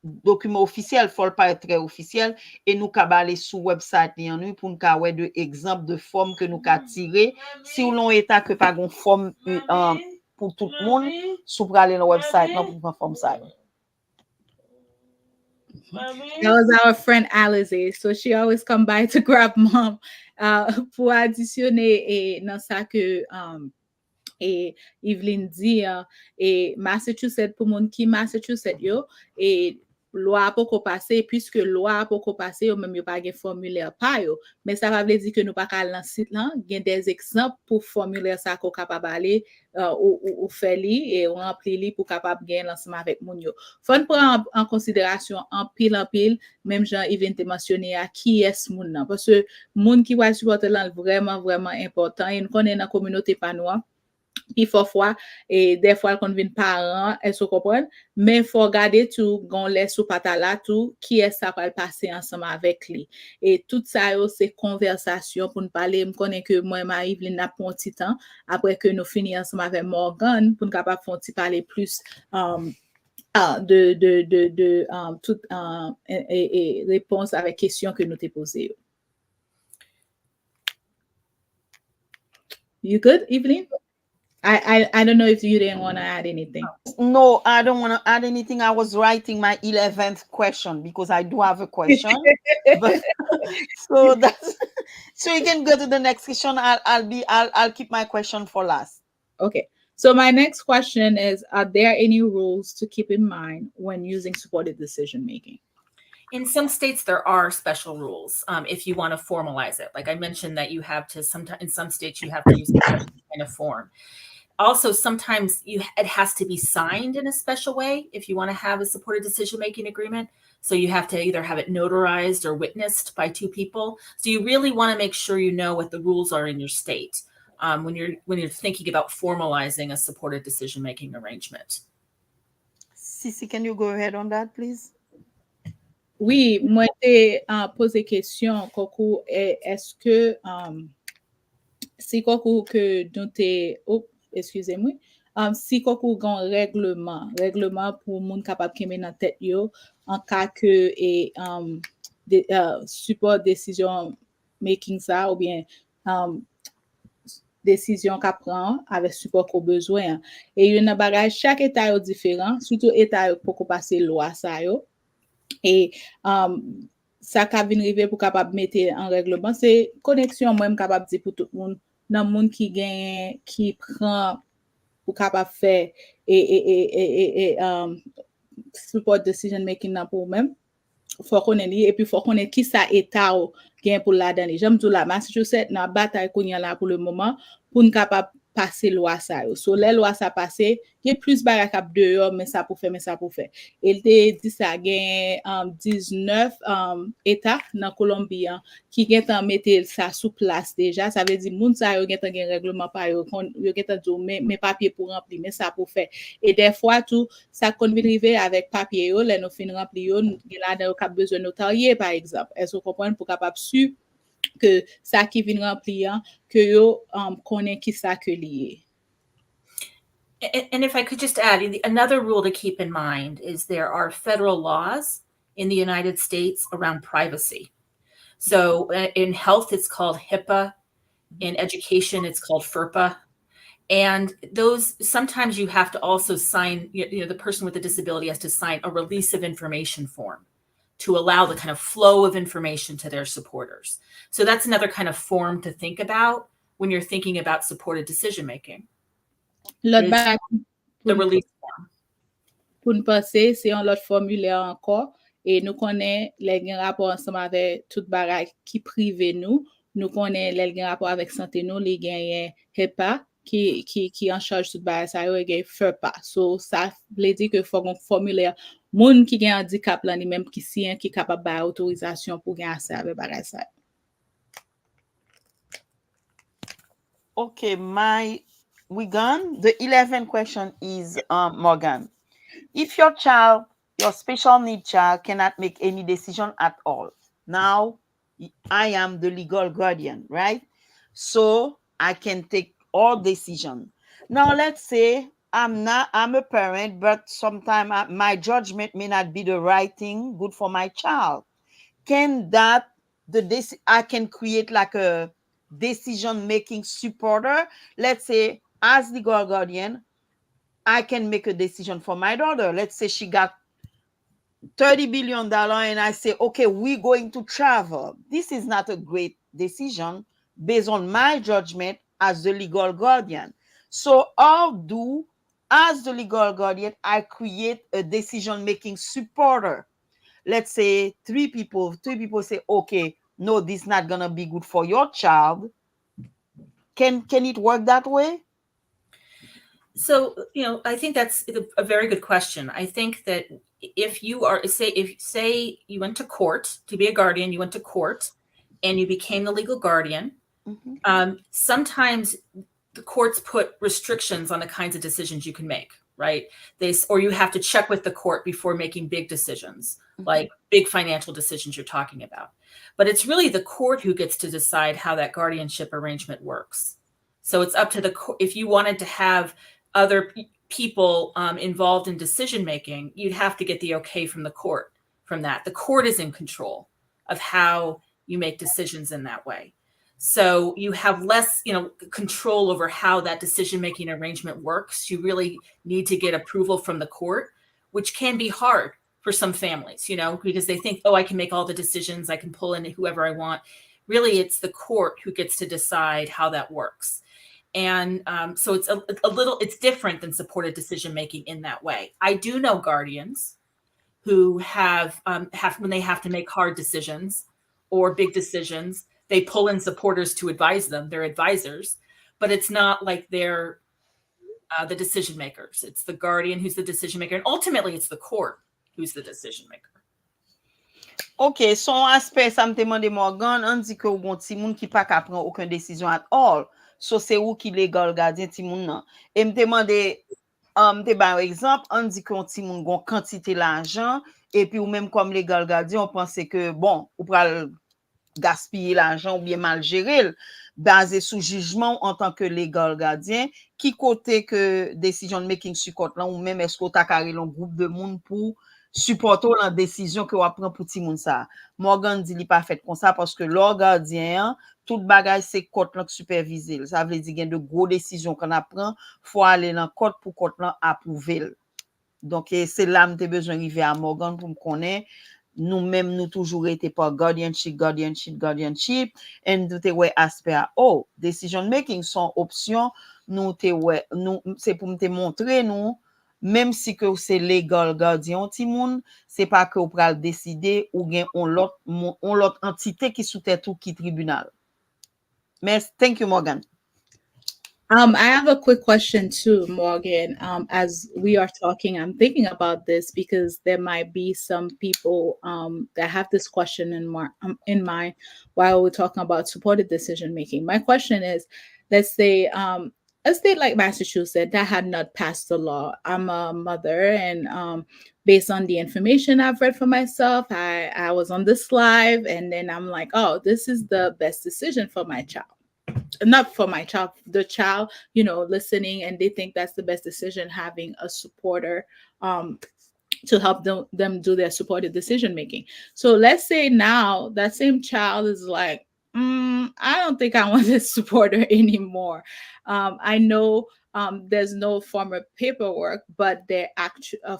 document officiel, faut pas être très officiel, et nous ka aller sur website nous pour nous ka ouais de exemple de forme que nous ka tirer si ou l'on état que pas gon forme pour tout le monde, sous pour aller dans website non pour prendre forme ça. That was our friend Alize, so she always come by to grab mom pour additionner dans ça que et Evelyn dit et Massachusetts pour moun qui Massachusetts yo et loi pas ko passer puisque loi pas ko passer ou même yo pas gen formulaire pa yo, mais ça va veut dire que nous pas ka dans site là gen des exemples pour formulaire ça ko capable aller ou faire li et remplir li pour capable gen lancement avec moun yo. Faut prendre en considération en pile même Jean Evelyn te mentionné à qui est moun nan, parce que moun qui va supporter là vraiment important et nous connaît dans communauté pa noire. Puis parfois et des fois quand vient parents elles se comprennent, mais faut regarder tout gon laisse sous patala tout qui est ça va passer ensemble avec lui et tout ça c'est conversation pour nous parler. Me connais que moi Marie-Evelyn n'a pas un petit temps après que nous finissons ensemble avec Morgan pour nous capable faire parler plus de toute et réponse avec questions que nous t'ai posées. You good, Evelyn? I don't know if you didn't want to add anything. No, I don't want to add anything. I was writing my 11th question because I do have a question. But, so you can go to the next question. I'll keep my question for last. Okay. So my next question is, are there any rules to keep in mind when using supported decision making? In some states, there are special rules if you want to formalize it. Like I mentioned that you have to in some states you have to use a kind of form. Also, sometimes it has to be signed in a special way if you want to have a supported decision-making agreement. So you have to either have it notarized or witnessed by 2 people. So you really want to make sure you know what the rules are in your state when you're thinking about formalizing a supported decision-making arrangement. Sisi, can you go ahead on that, please? Oui, moi te posé question Kokou, est-ce que si Kokou que nous te excusez-moi, si Kokou gon règlement pour moun capable keme nan tête yo en cas que support décision making ça ou bien décision qu'a prend avec support qu'on besoin et yon nan bagage chaque état yo différent, surtout état yo pour passer loi ça yo et ça ka vinn rive pour capable mettre en règlement, c'est connexion moi même capable dire pour tout le monde nan moun qui prend pour capable faire et support decision making nan pour même faut connaître et puis faut connaître qui ça état gain pour la dernière. J'aime tout la Massachusetts na bataille qu'on y a là pour le moment pour nous capable passer loi ça yo. So les lois ça passer, il y a plus barak ap dehors mais ça pour faire. Il te dit ça gen 19 états dans Colombie qui gen tan mette ça sous place déjà, ça veut dire moun sa yo gen tan gen règlement pa yo gen tan do mais papier pour remplir mais ça pour faire. Et des fois tout ça kon vin rive avec papier yo, les nou fin rempli yo, gen la de yo kap besoin notarié par exemple. Est-ce que vous comprenez pour capable su que ça qui vient remplir que yo connaît qui ça que lié. And if I could just add, another rule to keep in mind is there are federal laws in the United States around privacy. So in health, it's called HIPAA. In education, it's called FERPA. And those, sometimes you have to also sign, the person with the disability has to sign a release of information form to allow the kind of flow of information to their supporters. So that's another kind of form to think about when you're thinking about supported decision-making. The release form. Pour nous passer, c'est un autre formulaire encore. Et nous connaissons les rapports ensemble avec toute bagaille qui privé nous. Nous connaissons les rapports avec santé nous, les gagnants HEPA qui en charge toute bagaille ça yo et FERPA. So ça veut dire que faut un formulaire moun qui gagne handicap là ni même qui sien qui capable ba autorisation pour gagner ça avec bagaille ça. Okay, we gone. The 11th question is Morgan. If your special need child cannot make any decision at all, now I am the legal guardian, right? So I can take all decision. Now let's say I'm a parent, but sometimes my judgment may not be the right thing, good for my child. Can I can create like a decision-making supporter? Let's say as legal guardian, I can make a decision for my daughter. Let's say she got $30 billion and I say, okay, we're going to travel. This is not a great decision based on my judgment as the legal guardian. So as the legal guardian, I create a decision-making supporter. Let's say three people say, okay, no, this is not going to be good for your child. Can it work that way? So, I think that's a very good question. I think that if you are, say you went to court to be a guardian, you went to court and you became the legal guardian, sometimes the courts put restrictions on the kinds of decisions you can make, right? Or you have to check with the court before making big decisions, like big financial decisions you're talking about. But it's really the court who gets to decide how that guardianship arrangement works. So it's up to the court. If you wanted to have other people involved in decision-making, you'd have to get the okay from the court from that. The court is in control of how you make decisions in that way. So you have less, control over how that decision-making arrangement works. You really need to get approval from the court, which can be hard for some families, because they think, oh, I can make all the decisions. I can pull in whoever I want. Really, it's the court who gets to decide how that works. And so it's it's different than supported decision-making in that way. I do know guardians who have when they have to make hard decisions or big decisions, they pull in supporters to advise them. They're advisors, but it's not like they're the decision makers. It's the guardian who's the decision maker. And ultimately, it's the court who's the decision maker. Ok, son aspect, ça me demande Morgan, on dit que bon timoun qui pas prendre aucune décision at all. So c'est où qui légal gardien timoun nan. Et me demande par exemple, on dit qu'on timoun gon quantité l'argent et puis ou même comme légal gardien, on pense que bon, ou pral gaspiller l'argent ou bien mal gérer basé sur jugement en tant que légal gardien qui côté que decision making support là ou même est-ce qu'on t'a carré un groupe de monde pour supporter la décision que on prend pour ti moun ça. Morgan dit li pas fait comme ça parce que l'or gardien tout bagage c'est court là superviser. Ça veut dire qu'il y a de gros décisions qu'on apprend, faut aller dans court pour court là approuver. Donc c'est là m'te besoin arriver à Morgan pour me connaître nous-mêmes nous toujours été par guardianship et nous te ouais aspect decision making son option nous c'est pour me montrer nous même si que c'est légal gardien timoun c'est pas que ou pral décider ou gen on l'autre entité qui sous tête ou qui tribunal. Merci, thank you Morgan. I have a quick question too, Morgan. As we are talking, I'm thinking about this because there might be some people that have this question in mind while we're talking about supported decision making. My question is, let's say a state like Massachusetts that had not passed the law. I'm a mother, and based on the information I've read for myself, I was on this live, and then I'm like, oh, this is the best decision for my child, not for my child, the child, listening, and they think that's the best decision, having a supporter to help them do their supported decision making. So let's say now that same child is like, I don't think I want this supporter anymore. I know there's no formal paperwork, but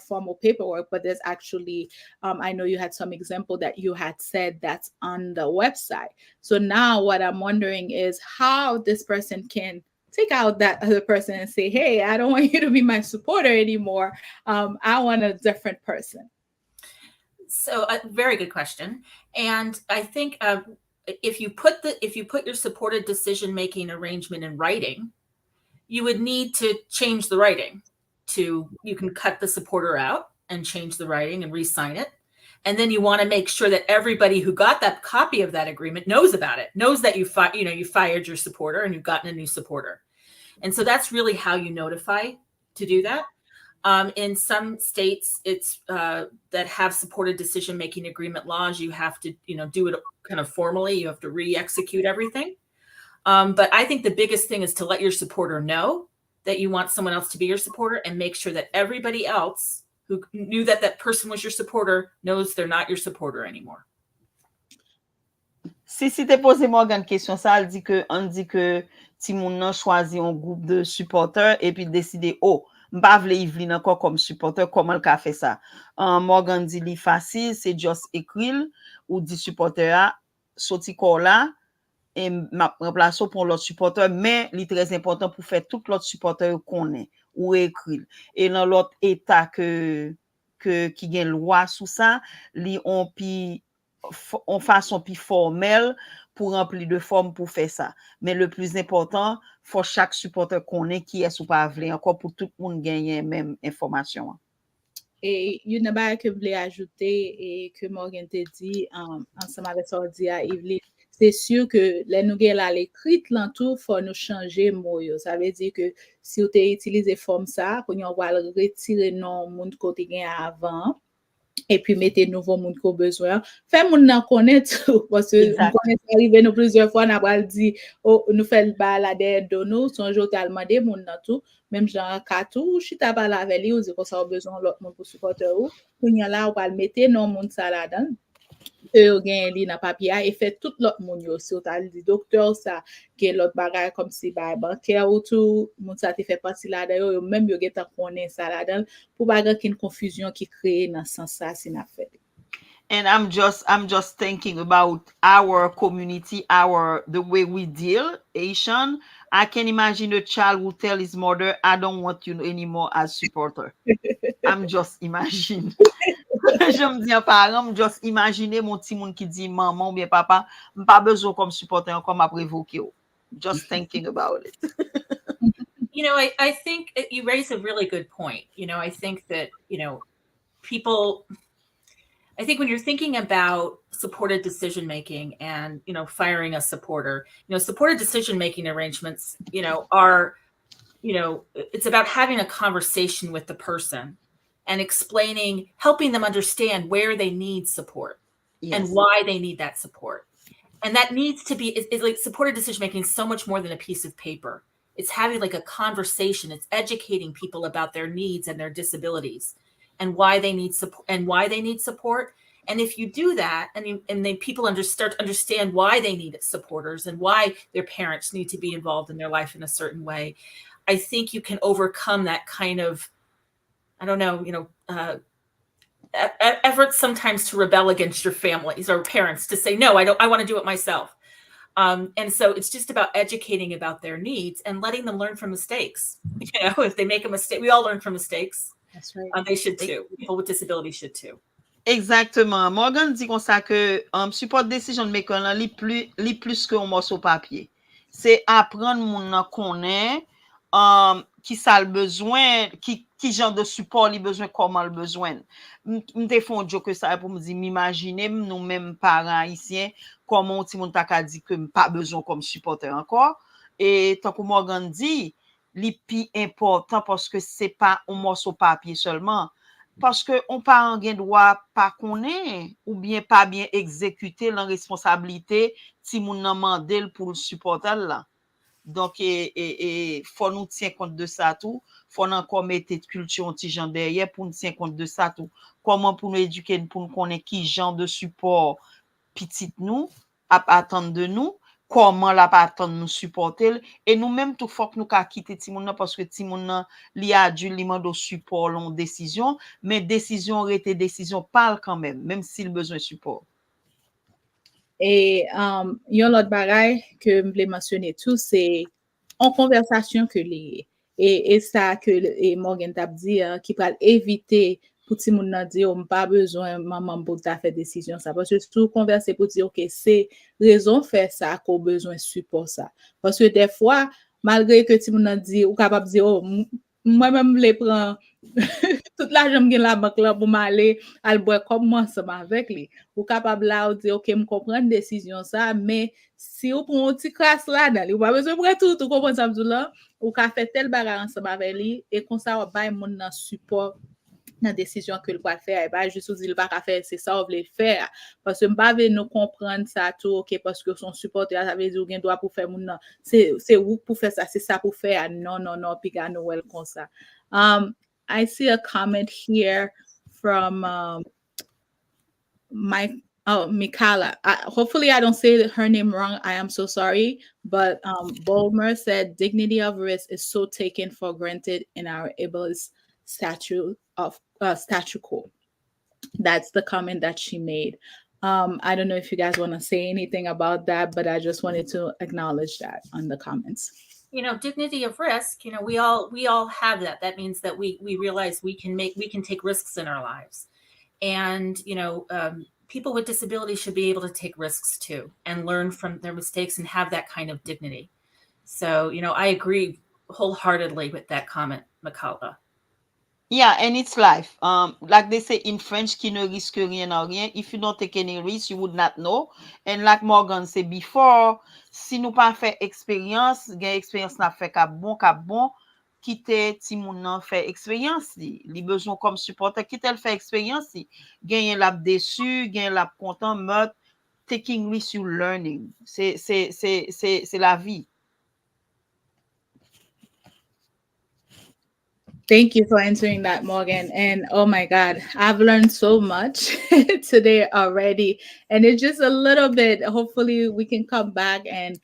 formal paperwork, but there's actually, I know you had some example that you had said that's on the website. So now what I'm wondering is how this person can take out that other person and say, hey, I don't want you to be my supporter anymore. I want a different person. So a very good question. And I think if you put your supported decision-making arrangement in writing, you would need to change the writing. You can cut the supporter out and change the writing and re-sign it. And then you want to make sure that everybody who got that copy of that agreement knows about it, knows that you fired your supporter and you've gotten a new supporter. And so that's really how you notify to do that. In some states, it's that have supported decision-making agreement laws, you have to, do it kind of formally. You have to re-execute everything. But I think the biggest thing is to let your supporter know that you want someone else to be your supporter, and make sure that everybody else who knew that person was your supporter knows they're not your supporter anymore. Si te pose Morgan question ça, on dit que timoun nan choisi un groupe de supporters et puis décider m'pa vle Yveline encore comme supporter, comment le ka fait ça? Morgan dit li facile, c'est just écrire ou dit supporter a sorti corps là et m'a remplacer pour l'autre supporter, mais li très important pour faire tout l'autre supporter connaît ou écrire. Et dans l'autre état qui gen loi sous ça, li on façon plus formelle pour remplir de forme pour faire ça. Mais le plus important, faut chaque supporter connaît qui est ou pas vle encore pour tout le monde gagner même information. Et une chose que je voulais ajouter et que Morgan te dit ensemble avec ça dit à Yveline, c'est sûr que les nous gen là l'écrit là tout faut nous changer mot yo. Ça veut dire que si vous utilisez forme ça, qu'on on va retirer non monde côté gen avant et puis mettez nouveau monde qu'on besoin. Fait moun nan connaître tout parce que on connaît arrivé nous plusieurs fois n'a pas dit nous fait le balade de nous son jour t'a demandé moun nan tout même genre katou chita pas la avec lui ou dit qu'on ça besoin l'autre monde pour supporter ou kounya là on va le mettre non monde ça là dedans yo gen li nan papier et fait tout l'autre monde yo si on t'a dit docteur ça que l'autre bagage comme si ba bancaire ou tout monde ça te fait partie là dedans même yo gen ta connaît ça là dedans pour pas qu'il confusion qui crée dans sens ça si n'a fait. And I'm just thinking about our community, the way we deal, Asian. I can imagine a child who tell his mother, I don't want you anymore as supporter. I'm just imagine. Je me dis à parents, I'm just imagine mon petit monde qui dit maman ou bien papa, pas besoin comme supporter encore m'a provoquer. Just thinking about it. I think you raise a really good point. I think that, people, I think when you're thinking about supported decision making and firing a supporter, supported decision making arrangements, are, it's about having a conversation with the person and helping them understand where they need support and why they need that support. And that needs to be, it's like supported decision making is so much more than a piece of paper. It's having like a conversation. It's educating people about their needs and their disabilities and why they need support. And if you do that, and then people start to understand why they need supporters and why their parents need to be involved in their life in a certain way, I think you can overcome that kind of, I don't know, efforts sometimes to rebel against your families or parents to say, no, I want to do it myself. And so it's just about educating about their needs and letting them learn from mistakes. If they make a mistake, we all learn from mistakes. That's right. They should too. People with disabilities should too. Exactement. Morgan dit comme ça que support decision maker li plus que un morceau papier. C'est apprendre moun nan connaît qui ça le besoin, qui genre de support il besoin, comment le besoin. M'te font joke que ça pour me dire m'imaginer nous mêmes parents haïtiens comment ti moun ta ka dit que pas besoin comme supporter encore et tant que Morgan dit li pi important parce que c'est pas un morceau papier seulement parce que on parent gen droit pas connaît ou bien pas bien exécuter la responsabilité ti moun nan mandel pour le supporter là. Donc, faut nous tenir compte de ça tout. Faut encore mettre culture anti genre derrière pour nous tenir compte de ça tout. Comment pour nous éduquer, pour nous connaître qui genre de support petit nous, à attendre de nous, comment la pas attendre nous supporter. Et nous-mêmes, tout faut que nous quitter Timoun parce que Timoun li adulte, li mande support, long décision, mais décision rete décision parle quand même s'il besoin de support. Et yon lot bagay que m'vle mentionner tout, c'est en conversation que lié. Et ça que Morgan t'a dit, qui peut éviter pour ti moun nan di, on pas besoin maman pour ta faire décision ça. Parce que tout converser pour dire, ok, c'est raison faire ça qu'on besoin support ça. Parce que des fois, malgré que ti moun nan di, ou capable dire, oh, moi-même les prends toute l'argent que la banque là pour m'aller à boire comme moi ensemble avec lui ou capable là ou dire ok me comprendre décision ça mais si ou prend un petit crasse là dans lui ou pas besoin prendre tout comprendre ça là ou ka fait tel bagarre ensemble avec lui et comme ça on bail mon support dans décision que le va faire et pas juste dire il pas faire c'est ça on veut faire parce que m'pa veut nous comprendre ça tout ok parce que son supporter ça veut dire gain droit pour faire mon c'est ou pour faire ça c'est ça pour faire non puis ga Noël comme ça I see a comment here from Mikala. Hopefully, I don't say her name wrong. I am so sorry. But Bulmer said, dignity of risk is so taken for granted in our ableist statu quo. That's the comment that she made. I don't know if you guys want to say anything about that, but I just wanted to acknowledge that on the comments. Dignity of risk, we all have that. That means that we realize we can take risks in our lives. And, people with disabilities should be able to take risks too and learn from their mistakes and have that kind of dignity. So, I agree wholeheartedly with that comment, Makala. Yeah, and it's life. Like they say in French, qui ne risque rien à rien. If you don't take any risk, you would not know. And like Morgan said before, si nous pas fait expérience, gain expérience n'a fait qu'à bon, quitter Timoun nan fait expérience li besoin comme supporter, quitter le fait expérience gain l'a déçu, gain l'a content, but taking risk you learning. C'est la vie. Thank you for answering that, Morgan. And oh my God, I've learned so much today already. And it's just a little bit, hopefully we can come back and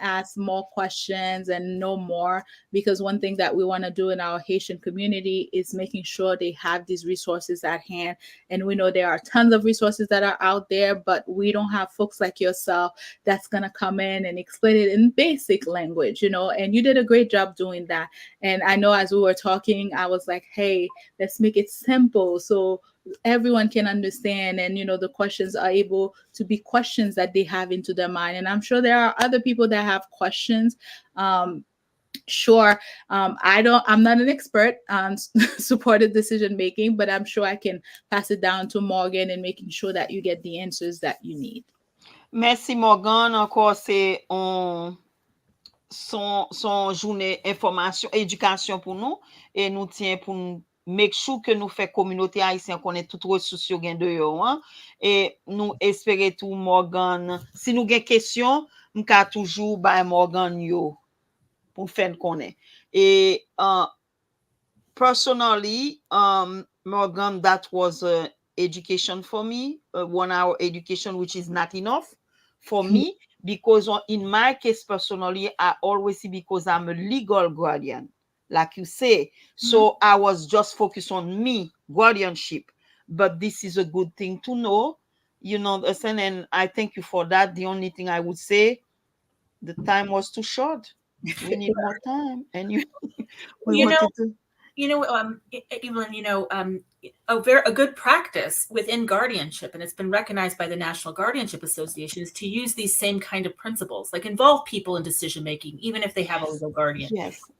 ask more questions and know more, because one thing that we want to do in our Haitian community is making sure they have these resources at hand. And we know there are tons of resources that are out there, but we don't have folks like yourself that's going to come in and explain it in basic language, and you did a great job doing that. And I know as we were talking, I was like, hey, let's make it simple so everyone can understand, and the questions are able to be questions that they have into their mind. And I'm sure there are other people that have questions. Sure, I'm not an expert on supported decision making, but I'm sure I can pass it down to Morgan and making sure that you get the answers that you need. Merci Morgan, encore c'est son journée information, éducation pour nous, et nous tient pour nous make sure que nous fait communauté haïtienne connaît toutes ressources yo gen de yo, et nous espérer tout Morgan, si nous gen question, m'ka toujours by Morgan yo pour faire connaître. Et personally, Morgan, that was education for me, 1 hour education, which is not enough for me, because in my case personally, I always see, because I'm a legal guardian, like you say. So I was just focused on me, guardianship. But this is a good thing to know, and I thank you for that. The only thing I would say, the time was too short. We need more time. And a good practice within guardianship, and it's been recognized by the National Guardianship Association, is to use these same kind of principles, like involve people in decision making, even if they have a legal guardian,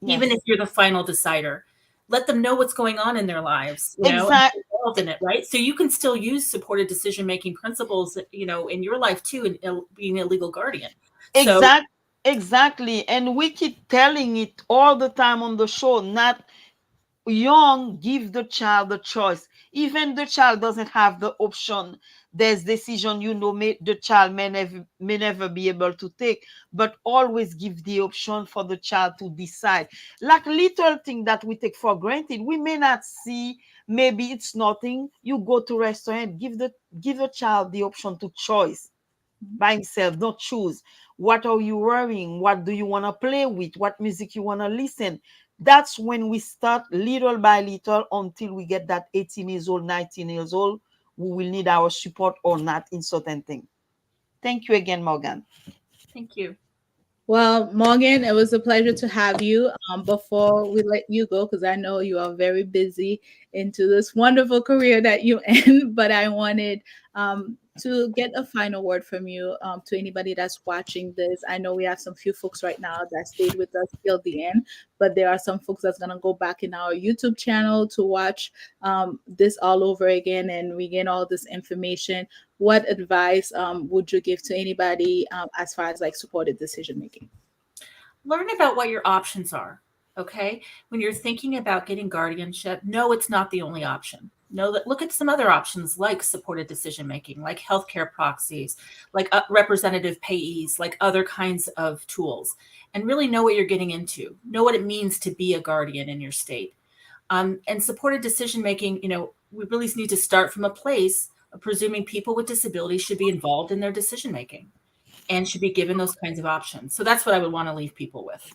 even if you're the final decider. Let them know what's going on in their lives, and involved in it, right? So you can still use supported decision making principles, in your life too, in being a legal guardian. Exactly, and we keep telling it all the time on the show. Not young, give the child the choice. Even the child doesn't have the option. There's decision the child may never be able to take, but always give the option for the child to decide. Like little thing that we take for granted, we may not see. Maybe it's nothing. You go to restaurant, give the child the option to choose by himself. Don't choose. What are you wearing? What do you want to play with? What music you want to listen? That's when we start little by little until we get that 18 years old, 19 years old. We will need our support or not in certain things. Thank you again, Morgan. Thank you. Well, Morgan, it was a pleasure to have you. Before we let you go, because I know you are very busy into this wonderful career that you're in, but I wanted to get a final word from you to anybody that's watching this. I know we have some few folks right now that stayed with us till the end, but there are some folks that's going to go back in our YouTube channel to watch this all over again and regain all this information. What advice would you give to anybody as far as like supported decision making? Learn about what your options are. Okay. When you're thinking about getting guardianship, no, it's not the only option. Look at some other options like supported decision making, like healthcare proxies, like representative payees, like other kinds of tools, and really know what you're getting into. Know what it means to be a guardian in your state. And supported decision making, we really need to start from a place of presuming people with disabilities should be involved in their decision making and should be given those kinds of options. So that's what I would want to leave people with.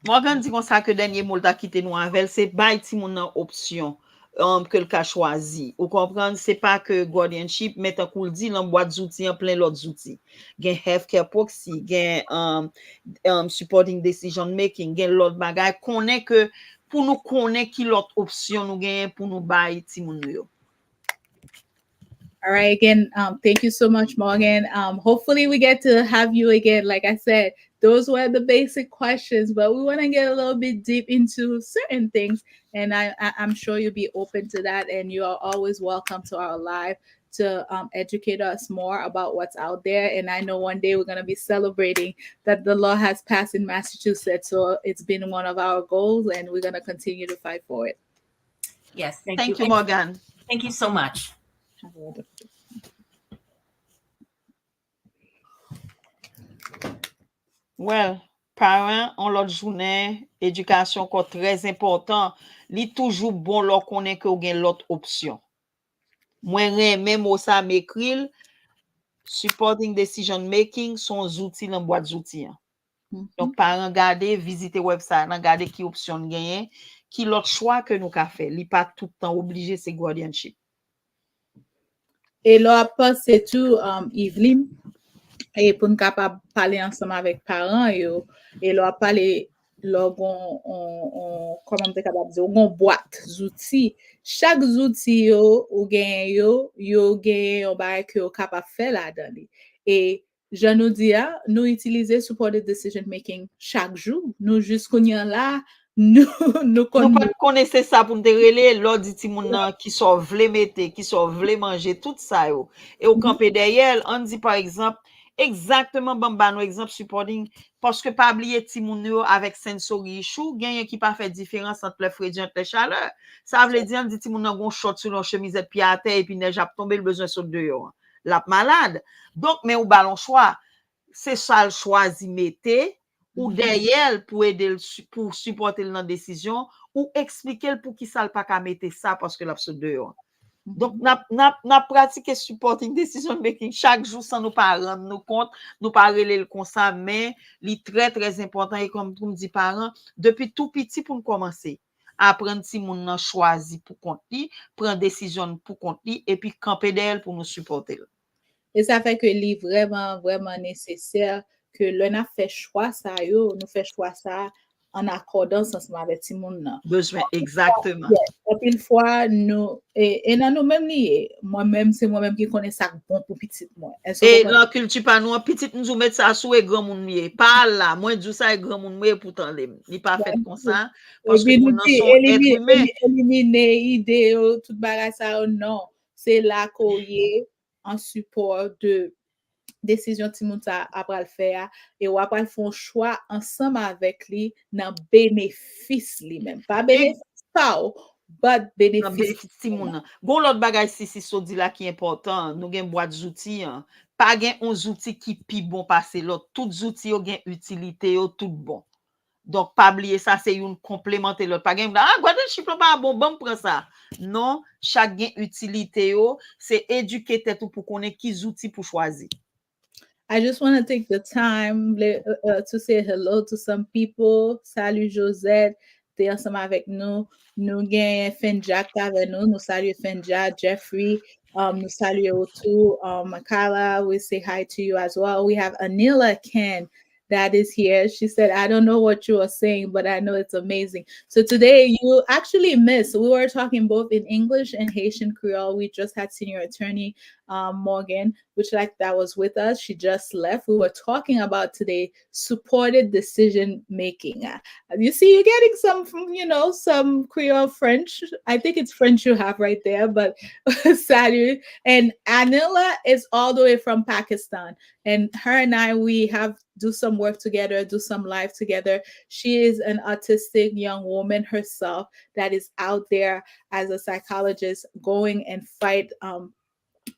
Morgan dit comme ça que dernier mot ta quitté nous avec, c'est bay ti moun nan option que le ka choisi. Ou comprendre, c'est pas que guardianship met un coup dit dans boîte d'outils en plein l'autre outils. Gen healthcare proxy, gen supporting decision making, gen l'autre bagay connaît que pour nous connaît qui l'autre option nous gen pour nous bay ti moun yo. All right, again, thank you so much, Morgan. Hopefully we get to have you again. Like I said, those were the basic questions, but we want to get a little bit deep into certain things. And I'm sure you'll be open to that. And you are always welcome to our live to educate us more about what's out there. And I know one day we're going to be celebrating that the law has passed in Massachusetts. So it's been one of our goals, and we're going to continue to fight for it. Yes, thank you, Morgan. Thank you so much. Well, parents, on l'autre journée, éducation encore très important. Li toujours bon leur connaît que ou gen l'autre option. Moi même au ça m'écrit supporting decision making son outils dans boîte d'outils. Donc parents garder, visiter website, regarder qui option gagner, qui l'autre choix que nous ka fait. Li pas tout le temps obligé c'est guardianship. Et là c'est tout Evelyn. Et pour nous capable parler ensemble avec parents yo et leur parler on comment on capable dire on boîte outils chaque outil yo ou gain yo gain on ba que capable faire là-dedans et je nous dis nous utiliser supported decision making chaque jour nous juste connait là nous connaissez ça pour nous relayer l'autre dit ti moun nan qui sont vle mette qui sont vle manger tout ça yo et au camper derrière on dit par exemple exactement bamba no exemple supporting parce que pas oublier ti moun yo avec sensory issue gagne qui pas fait différence entre le froid et la chaleur ça veut dire on dit ti moun nan gon short sur leur chemise pied à terre et puis neige a tomber le besoin saute dehors la malade donc mais au ballon choix c'est ça le choisi mettez ou derrière pour aider pour supporter la décision ou expliquer pour qui ça pas ka mettre ça parce que la saute dehors. Donc, n'a pratiqué supporting decision making chaque jour sans nous pas rendre nous compte, nous pas relayer le comme ça, mais li très très important et comme nous dit parents depuis tout petit pour nous commencer apprendre si moun nan choisi pour compte li, prendre décision pour compte li et puis camper d'elle pour nous supporter. Et ça fait que li vraiment nécessaire que l'on a fait choix ça yo, nous fait choix ça en accordance ensemble avec timoun nan. Besoin, exactement. Et puis une fois nous et dans nous même lié, moi-même c'est moi-même qui connais ça bon pour petit moi. Et la culture pas nous petit nous mettre ça sous et grand moun mié. Pas là, moi dis ça et grand moun mié pourtant il pas fait comme ça parce que mon sont être humain. Éliminer idée tout bagage ça non, c'est là qu'on y en support de décision timoun ça après le faire et ou après font choix ensemble avec lui dans bénéfice lui-même pas bénéfice pas but bénéfice timoun. Bon l'autre bagage si so dit là qui est important, nous gen boîte outils pas gen un outil qui pi bon passer l'autre, tous outils yo gen utilité yo tout bon. Donc pas oublier ça c'est une complémenter l'autre pas gen gadyenship pas bon prend ça. Non, chaque gen utilité yo, c'est éduquer tête pour connaître qui outils pour choisir. I just want to take the time to say hello to some people. Salut Josette, t'es ensemble avec nous. Nous gagnons Fenja avec nous. Nous saluons Fenja, Jeffrey. Nous saluons Otu. Makala, we say hi to you as well. We have Anila Ken that is here. She said, I don't know what you are saying, but I know it's amazing. So today you actually missed. We were talking both in English and Haitian Creole. We just had senior attorney Morgan, that was with us. She just left. We were talking about today supported decision making. You see, you're getting some from, some Creole French. I think it's French you have right there, but salut. And Anila is all the way from Pakistan. And her and I, we have do some work together, do some live together. She is an autistic young woman herself that is out there as a psychologist going and fight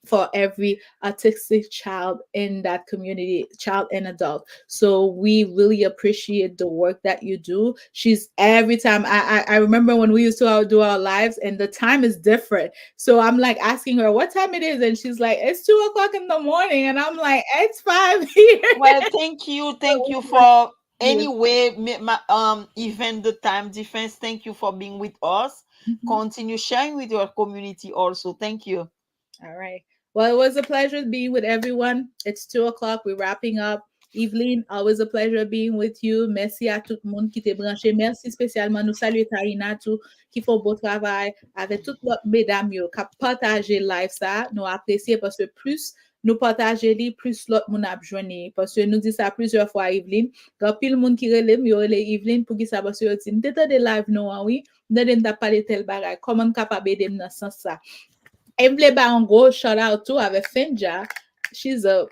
for every autistic child in that community, child and adult. So we really appreciate the work that you do. She's every time, I remember when we used to do our lives and the time is different. So I'm like asking her what time it is. And she's like, it's 2:00 in the morning. And I'm like, it's 5 here. Well, thank you for anyway, even the time difference. Thank you for being with us. Mm-hmm. Continue sharing with your community also. Thank you. All right. Well, it was a pleasure being with everyone. It's 2:00. We're wrapping up. Evelyn, always a pleasure being with you. Merci à tout le monde qui t'est branché. Merci spécialement. Nous saluons Tarina tout qui font beau travail avec toutes les mesdames qui partagent live ça. Nous apprécions parce que plus nous partageons, plus l'autre monde a besoin. Parce que nous disons ça plusieurs fois, Evelyn. Quand pile le monde qui relève, il y a Evelyn pour qui ça parce que nous t'étais de live non oui. Nous n'avons pas parlé tel bagage. Comment capable d'aider dans ce sens ça? Et je vais un gros shout out to avec Fenja. She's a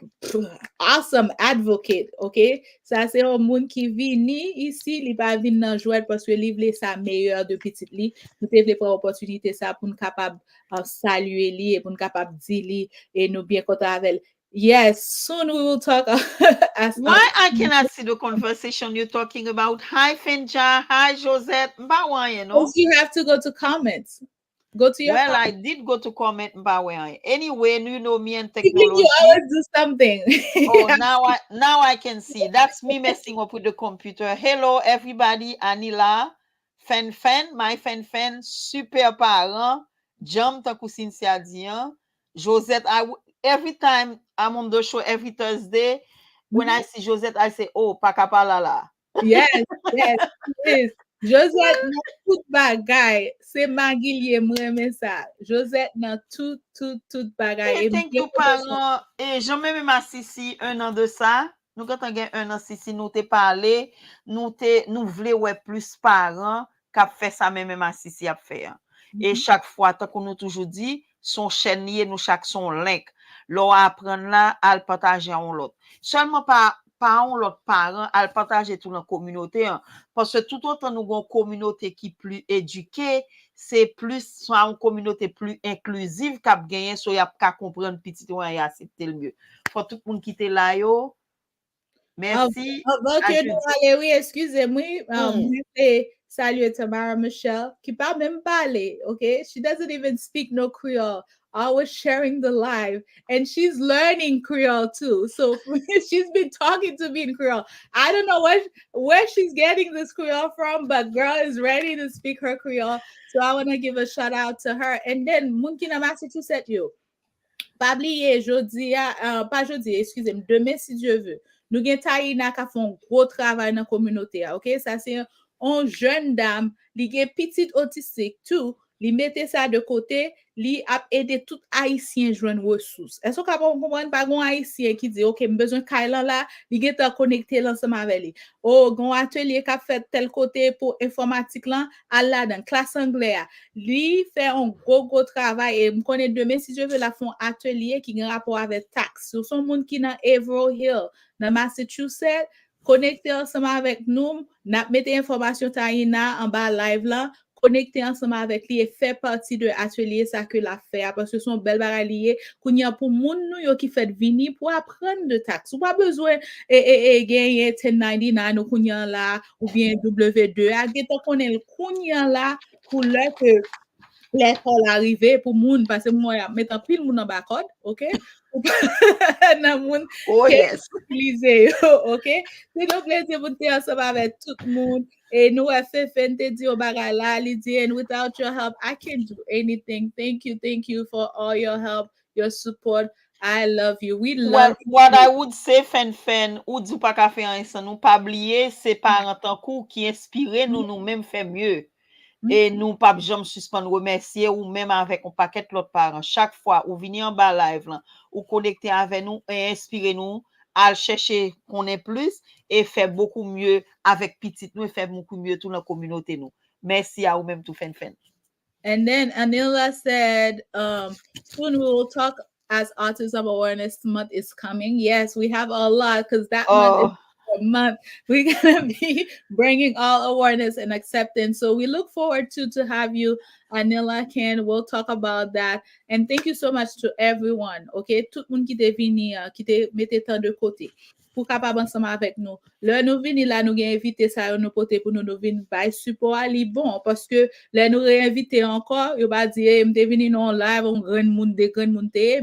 awesome advocate, okay? Ça c'est un monde qui vini ici, il pas venir dans jouer parce que livre sa meilleure de petite li. Nous t'avons pas opportunité ça pour nous capable saluer li et pour nous capable dire li et nous bien content avec. Yes, soon we will talk. Why I cannot see the conversation you're talking about? Hi Fenja, hi Josette. You have to go to comments. Go to your I did go to comment. Anyway, you know me and technology. You always do something. Oh, now I can see. That's me messing up with the computer. Hello, everybody. Anila, Fen, my Fen, super parent. Jump takou Cynthia Dian. Josette, every time I'm on the show, every Thursday, when I see Josette, I say, oh, pakapalala. Yes. Josette nan tout bagay, c'est Magilier m'aime ça. Josette nan tout bagay. Thank you parents. Et j'en même ma Sissi 1 an de ça. Nous quand on gagne 1 an Sissi, nous t'ai parlé, nous vle ouais plus parents qu'a fait ça même ma Sissi a fait. Et chaque fois tant qu'on nous toujours dit, son chaîne nous chaque son link. L'on apprendre là à le partager en l'autre. Seulement pas l'autre parent à le partager tout dans la communauté parce que tout autant nous avons une communauté qui est plus éduquée, c'est plus soit une communauté plus inclusive qui a gagné so y a qu'à comprendre petit ou y accepter le mieux. Faut tout le monde quitter là yo. Merci. Oui, excusez-moi. Salut Tamara Michelle qui parle même parler, okay? She doesn't even speak no Creole. Always sharing the live, and she's learning Creole too. So she's been talking to me in Creole. I don't know where she's getting this Creole from, but girl is ready to speak her Creole. So I want to give a shout out to her. And then Munkina Massachusetts, yo. Pas oublier pas jeudi, excusez-moi, demain si Dieu veut. Nous gen Taïna qui font gros travail dans la communauté, ok? Ça c'est on jeune dame, li gen petite autistique tout, li mette ça de côté, li ap aider tout haïtien joindre ressources. Est-ce que vous comprenez pas gon haïtien qui dit OK, me besoin kailan là, li gen ta connecter l'ensemble avec lui. Oh, gon atelier qu'a fait tel côté pour informatique là, à la dans classe anglais. Lui fait un gros travail et me connaît demain si je veux la font atelier qui a rapport avec taxe. Sur son monde qui dans Averill Hill, dans Massachusetts, connecter ensemble avec nous, n'a mettre information taïna en bas live là, connecter ensemble avec lui et faire partie de l'atelier ça que la fait parce que son bel baralier qu'on y a pour moun nou qui fait vini pour apprendre de taxes. Ou pas besoin et gagner 1099 ou qu'on y a là ou bien W2 à geta connaît qu'on y a là pour le que l'école arrivé pour moun parce que moi mettre pile moun en bas code, OK? Nan moun Oh yes. Utiliser, OK? C'est donc plaisir pour te ensemble avec tout le monde. Et nous, FFN te dit au bagay la, li di, and without your help, I can't do anything. Thank you for all your help, your support. I love you. We love what I would say, Fen, ou di pa ka fe an san, nou pa bliye, se parent an kou qui inspire nous même fait mieux. Et nous pas jamais suspendre remercier ou même avec un paquet l'autre parents. Chaque fois ou venir en bas live là, ou connecter avec nous et inspirer nous à chercher qu'on est plus et faire beaucoup mieux avec petit nous et faire beaucoup mieux toute la communauté nous. Merci à vous même tout Fen. And then Anila said, soon we will talk as Autism Awareness Month is coming. Yes, we have a lot because that month is a month. We're going to be bringing all awareness and acceptance. So we look forward to have you, Anila, Ken. We'll talk about that. And thank you so much to everyone. Okay, tout le monde qui est venu, qui te mette tant de côté. Pour capable ensemble avec nous. Là nous venir là nous invité ça nous porter pour nous venir by support ali bon parce que là nous réinviter encore, yo pas dire me venir non live on grand monde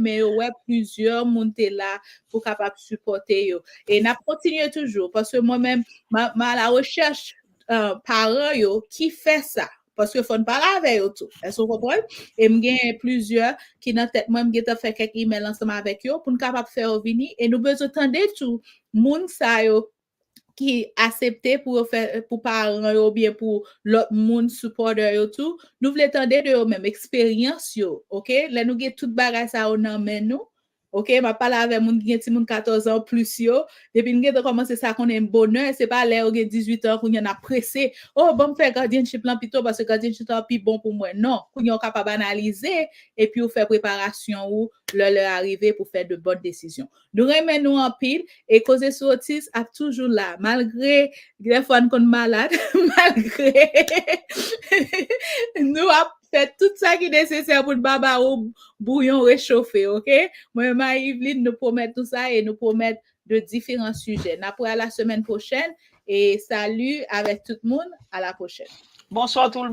mais ouais plusieurs monde là pour capable supporter yo. Et n'a continuer toujours parce que moi-même ma la recherche parents yo qui fait ça. Parce que faut ne parler avec eux tout. Est-ce que vous comprenez? Et m'gain plusieurs qui dans tête moi m'gain fait quelques emails ensemble avec eux pour nous capable faire venir et nous besoin tendre tout moun sa yo qui accepté pour faire pour parents ou bien pour l'autre moun supporter yo tout. Nous voulons tendre de eux même expérience yo, OK? Là nous get tout bagage ça dans main nous. OK, m'a parlé avec moun qui gen 14 ans plus yo, depuis nous de commencer ça qu'on est bonheur, c'est pas là ou 18 ans qu'on y en a pressé. Oh, bon faire gadyenship plan plutôt parce que gadyenship est plus bon pour moi. Non, qu'on y capable analyser et puis ou faire préparation ou leur arriver pour faire de bonnes décisions. Nous remen nous en pile et Kovèsasyon Otis a toujours là malgré des fois qu'on malade, malgré nous a fait tout ça qui est nécessaire pour le baba ou bouillon réchauffé, OK? Moi, Marie-Yveline nous promet tout ça et nous promet de différents sujets. N'a pour la semaine prochaine et salut avec tout le monde. À la prochaine. Bonsoir tout le monde.